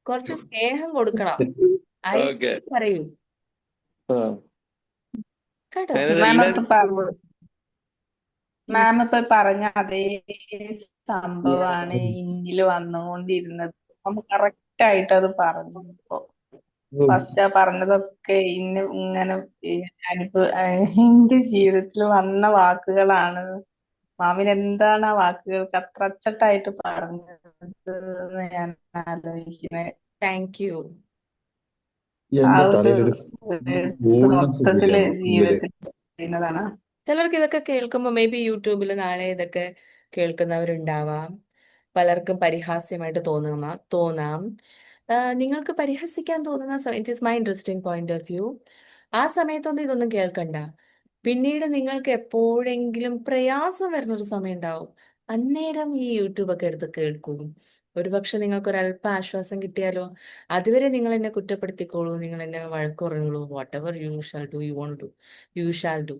കുറച്ച് സ്നേഹം കൊടുക്കണം. ഓക്കെ. പറയൂ കേട്ടോ. മാം ഇപ്പൊ പറഞ്ഞു മാം ഇപ്പൊ പറഞ്ഞ അതേ സംഭവമാണ് ഇന്നില് വന്നുകൊണ്ടിരുന്നത്. അപ്പം കറക്റ്റ് ആയിട്ട് അത് പറഞ്ഞു. ഇപ്പൊ ഫസ്റ്റ് ആ പറഞ്ഞതൊക്കെ ഇങ്ങനെ ഞാനിപ്പോ എന്റെ ജീവിതത്തിൽ വന്ന വാക്കുകളാണ്. മാമിന് എന്താണ് ആ വാക്കുകൾക്ക് അത്ര അച്ചട്ടായിട്ട് പറഞ്ഞത് എന്ന് ഞാൻ ആലോചിക്കുന്നത്. Thank you. ആ ഒരു words മൊത്തത്തില് ജീവിതത്തിൽ ചെയ്യുന്നതാണ്. ചിലർക്ക് ഇതൊക്കെ കേൾക്കുമ്പോൾ മേ ബി യൂട്യൂബിൽ നാളെ ഇതൊക്കെ കേൾക്കുന്നവരുണ്ടാവാം. പലർക്കും പരിഹാസ്യമായിട്ട് തോന്നാം. നിങ്ങൾക്ക് പരിഹസിക്കാൻ തോന്നുന്ന it is my interesting point of view. ആ സമയത്തൊന്നും ഇതൊന്നും കേൾക്കണ്ട. പിന്നീട് നിങ്ങൾക്ക് എപ്പോഴെങ്കിലും പ്രയാസം വരുന്നൊരു സമയം ഉണ്ടാവും, അന്നേരം ഈ യൂട്യൂബൊക്കെ എടുത്ത് കേൾക്കൂ. ഒരുപക്ഷെ നിങ്ങൾക്ക് ഒരല്പം ആശ്വാസം കിട്ടിയാലോ. അതുവരെ നിങ്ങൾ എന്നെ കുറ്റപ്പെടുത്തിക്കോളൂ, നിങ്ങൾ എന്നെ വഴക്ക് പറഞ്ഞോളൂ, what ever you shall do, you shall do.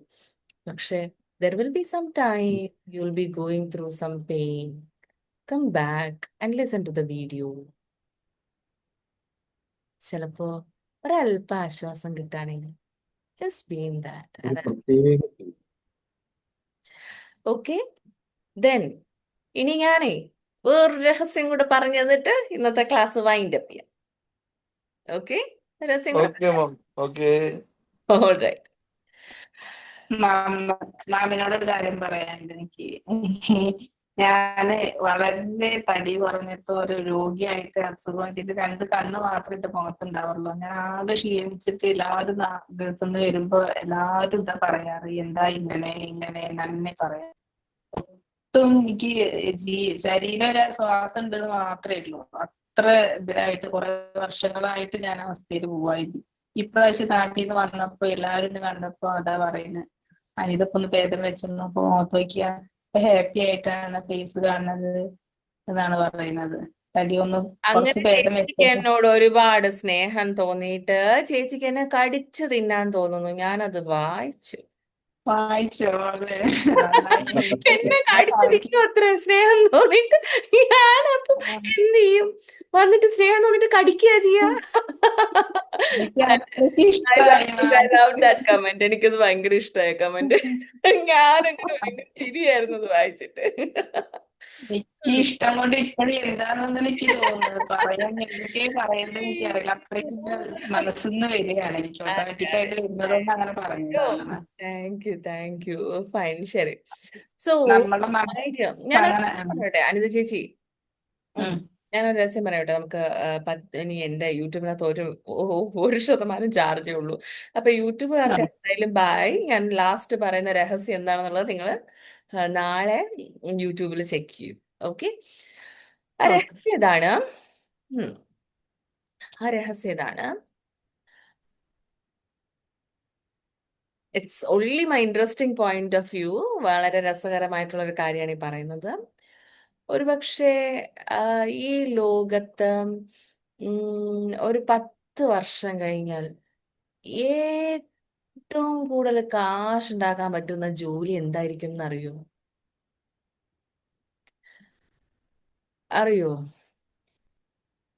പക്ഷെ there will be some time you'll be going through some pain. Come back and listen to the video. ചിലപ്പോ ഒരല്പം ആശ്വാസം കിട്ടുകയാണെങ്കിൽ just be in that. Okay, then ഇനി ഞാനേ വേറൊരു രഹസ്യം കൂടെ പറഞ്ഞു തന്നിട്ട് ഇന്നത്തെ ക്ലാസ് വൈൻഡ് അപ്പ് ചെയ്യാം. ഓക്കെ, രഹസ്യം കൂടെ. ഓൾറൈറ്റ്. മാമിനോടൊരു കാര്യം പറയാനുണ്ട് എനിക്ക്. ഞാന് വളരെ തടി കുറഞ്ഞിട്ട് ഒരു രോഗിയായിട്ട് അസുഖം ചെയ്ത് 2 കണ്ണ് മാത്രമേ എന്റെ മുഖത്തുണ്ടാവുള്ളൂ. ഞാൻ ആകെ ക്ഷീണിച്ചിട്ട് എല്ലാവരും ഗൾഫിന്ന് വരുമ്പോ എല്ലാവരും ഇതാ പറയാറ്, എന്താ ഇങ്ങനെ തന്നെ പറയാം. ഒട്ടും എനിക്ക് ശരീരം ഒരു ശ്വാസം ഉണ്ടെന്ന് മാത്രമേ ഉള്ളൂ. അത്ര ഇതിലായിട്ട് കുറെ വർഷങ്ങളായിട്ട് ഞാൻ അവസ്ഥയിൽ പോവായിരുന്നു. ഇപ്രാവശ്യം നാട്ടിൽ നിന്ന് വന്നപ്പോ എല്ലാവരും എന്നെ കണ്ടപ്പോ അതാ പറയുന്നത്, അനിതൊക്കെ ഒന്ന് ഭേദം വെച്ചപ്പോ മുഖത്ത് നോക്കിയാ ഹാപ്പി ആയിട്ടാണ് ഫേസ് കാണുന്നത് എന്നാണ് പറയുന്നത്. തടി ഒന്ന് കുറച്ച് അങ്ങനെ ഭേദം ചേച്ചിക്ക് വെച്ചപ്പോ. എന്നോട് ഒരുപാട് സ്നേഹം തോന്നിയിട്ട് ചേച്ചിക്ക് എന്നെ കടിച്ചു തിന്നാൻ തോന്നുന്നു. ഞാനത് വായിച്ചു. വായിച്ചോ? അതെ, നന്നായി. എന്നെ കടിച്ചു തിന്നും അത്ര സ്നേഹം തോന്നിട്ട് ഞാനപ്പോ എന്ത് ചെയ്യും? വന്നിട്ട് സ്നേഹം തോന്നിട്ട് കടിക്കുക ചെയ്യാ. കമന്റ് എനിക്കത് ഭയങ്കര ഇഷ്ടമായ കമന്റ്. ഞാനങ്ങനെ ചിരിയായിരുന്നു അത് വായിച്ചിട്ട്. എനിക്ക് ഇഷ്ടം കൊണ്ട് ഇപ്പോഴും എന്താണെന്ന് എനിക്ക് തോന്നുന്നത്. പറയാൻ എന്തൊക്കെ പറയുന്നത് എനിക്ക് അറിയില്ല. അത്രയ്ക്ക് മനസ്സിന്ന് വരികയാണ്, എനിക്ക് ഓട്ടോമാറ്റിക്കായിട്ട് വരുന്നതുകൊണ്ട് അങ്ങനെ പറഞ്ഞതാണ്. Thank you. ഫൈൻ, ശരി. സോ നമ്മളുടെ പറയട്ടെ അനിത ചേച്ചി, ഞാനൊരു രഹസ്യം പറയട്ടെ. നമുക്ക് ഇനി എന്റെ യൂട്യൂബിനകത്ത് 1% ചാർജേ ഉള്ളൂ. അപ്പൊ യൂട്യൂബുകാർക്ക് എന്തായാലും ബൈ. ഞാൻ ലാസ്റ്റ് പറയുന്ന രഹസ്യം എന്താണെന്നുള്ളത് നിങ്ങൾ നാളെ യൂട്യൂബിൽ ചെക്ക് ചെയ്യും. ഓക്കെ, ആ രഹസ്യം ഇതാണ്. It's only my interesting point of view. വളരെ രസകരമായിട്ടുള്ള ഒരു കാര്യമാണ് ഈ പറയുന്നത്. ഒരുപക്ഷെ ഈ ലോകത്ത് ഒരു 10 വർഷം കഴിഞ്ഞാൽ ഏറ്റവും കൂടുതൽ കാശ് ഉണ്ടാക്കാൻ പറ്റുന്ന ജോലി എന്തായിരിക്കും എന്നറിയോ?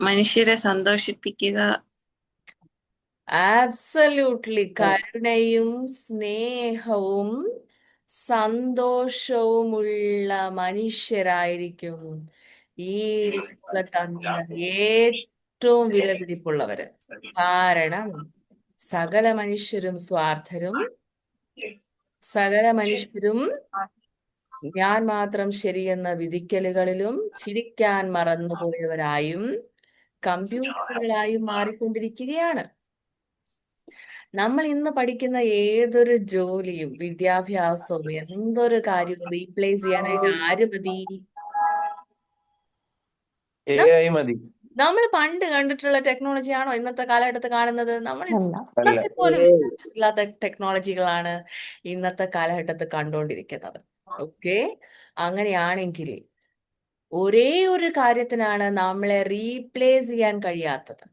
മനുഷ്യരെ സന്തോഷിപ്പിക്കുക. ആബ്സല്യൂട്ട്ലി. കരുണയും സ്നേഹവും സന്തോഷവുമുള്ള മനുഷ്യരായിരിക്കും ഈ ലോകത്തന്ന് ഏറ്റവും വിലപിടിപ്പുള്ളവര്. കാരണം സകല മനുഷ്യരും സ്വാർത്ഥരും, സകല മനുഷ്യരും ഞാൻ മാത്രം ശരിയെന്ന വിധിക്കലുകളിലും ചിരിക്കാൻ മറന്നുപോയവരായും കമ്പ്യൂട്ടറുകളായും മാറിക്കൊണ്ടിരിക്കുകയാണ്. നമ്മൾ ഇന്ന് പഠിക്കുന്ന ഏതൊരു ജോലിയും വിദ്യാഭ്യാസവും എന്തൊരു കാര്യവും റീപ്ലേസ് ചെയ്യാനായിട്ട് ആര് മതി? നമ്മൾ പണ്ട് കണ്ടിട്ടുള്ള ടെക്നോളജി ആണോ ഇന്നത്തെ കാലഘട്ടത്തിൽ കാണുന്നത്? നമ്മൾ ഇന്നത്തെ പോലും ഇല്ലാത്ത ടെക്നോളജികളാണ് ഇന്നത്തെ കാലഘട്ടത്തിൽ കണ്ടുകൊണ്ടിരിക്കുന്നത്. ഓക്കെ, അങ്ങനെയാണെങ്കിൽ ഒരേ ഒരു കാര്യത്തിനാണ് നമ്മളെ റീപ്ലേസ് ചെയ്യാൻ കഴിയാത്തത്.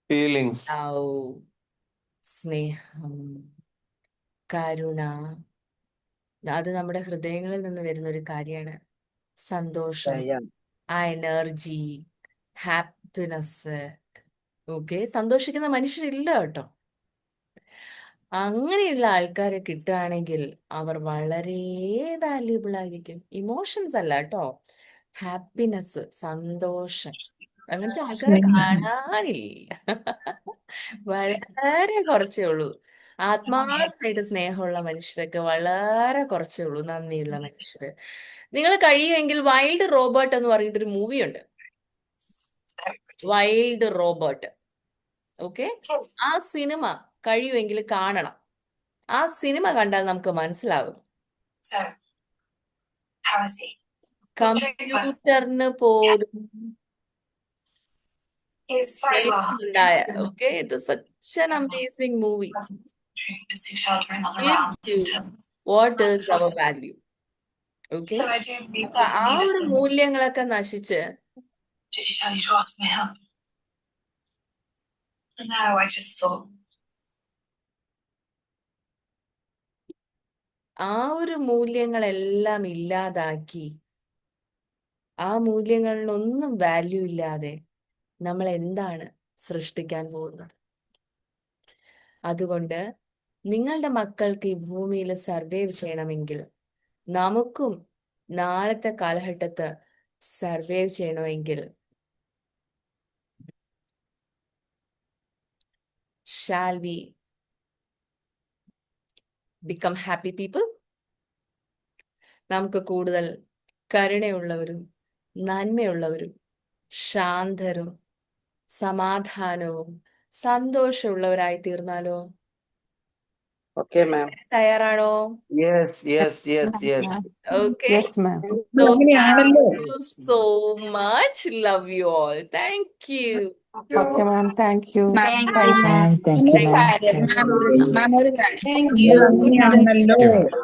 ഫീലിങ്സ്. സ്നേഹം. കരുണ, അത് നമ്മുടെ ഹൃദയങ്ങളിൽ നിന്ന് വരുന്ന ഒരു കാര്യമാണ്. സന്തോഷം, ആ എനർജി, ഹാപ്പിനെസ്. ഓക്കെ, സന്തോഷിക്കുന്ന മനുഷ്യരില്ല കേട്ടോ. അങ്ങനെയുള്ള ആൾക്കാരെ കിട്ടുകയാണെങ്കിൽ അവർ വളരെ വാല്യൂബിൾ ആയിരിക്കും. ഇമോഷൻസ് അല്ല കേട്ടോ, ഹാപ്പിനെസ്, സന്തോഷം. അങ്ങനത്തെ ആൾക്കാരെ കാണാനില്ല. വളരെ കുറച്ചേ ഉള്ളൂ. ആത്മാർത്ഥമായിട്ട് സ്നേഹമുള്ള മനുഷ്യരൊക്കെ വളരെ കുറച്ചേ ഉള്ളൂ, നന്ദിയുള്ള മനുഷ്യര്. നിങ്ങൾ കഴിയുമെങ്കിൽ വൈൽഡ് റോബോട്ട് എന്ന് പറഞ്ഞിട്ടൊരു മൂവി ഉണ്ട്, വൈൽഡ് റോബോട്ട്. ഓക്കെ, ആ സിനിമ കഴിയുമെങ്കിൽ കാണണം. ആ സിനിമ കണ്ടാൽ നമുക്ക് മനസ്സിലാകും കമ്പ്യൂട്ടറിന് പോലും ഉണ്ടായ. Okay, it is such an amazing movie. What is our value? Okay, അപ്പൊ ആ ഒരു മൂല്യങ്ങളൊക്കെ നശിച്ച് ആ ഒരു മൂല്യങ്ങളെല്ലാം ഇല്ലാതാക്കി, ആ മൂല്യങ്ങളിലൊന്നും വാല്യൂ ഇല്ലാതെ നമ്മൾ എന്താണ് സൃഷ്ടിക്കാൻ പോകുന്നത്? അതുകൊണ്ട് നിങ്ങളുടെ മക്കൾക്ക് ഈ ഭൂമിയിൽ സർവൈവ് ചെയ്യണമെങ്കിൽ, നമുക്കും നാളത്തെ കാലഘട്ടത്ത് സർവൈവ് ചെയ്യണമെങ്കിൽ, shall we become happy people? നമുക്ക് കൂടുതൽ കരുണയുള്ളവരും നന്മയുള്ളവരും ശാന്തരും സമാധാനവും സന്തോഷമുള്ളവരായി തീർന്നാലോ? Okay ma'am. തയ്യാറാണോ? Yes yes yes yes. Okay, Yes, ma'am. so അങ്ങനെയാണല്ലോ. thank you so much. Love you all. Thank you. Okay, ma'am. Thank you. Thank Bye, you. ma'am. Thank you, ഒരു ma'am. കാര്യം, മാം ഒരു കാര്യം. Thank you. അങ്ങനെയാണല്ലോ.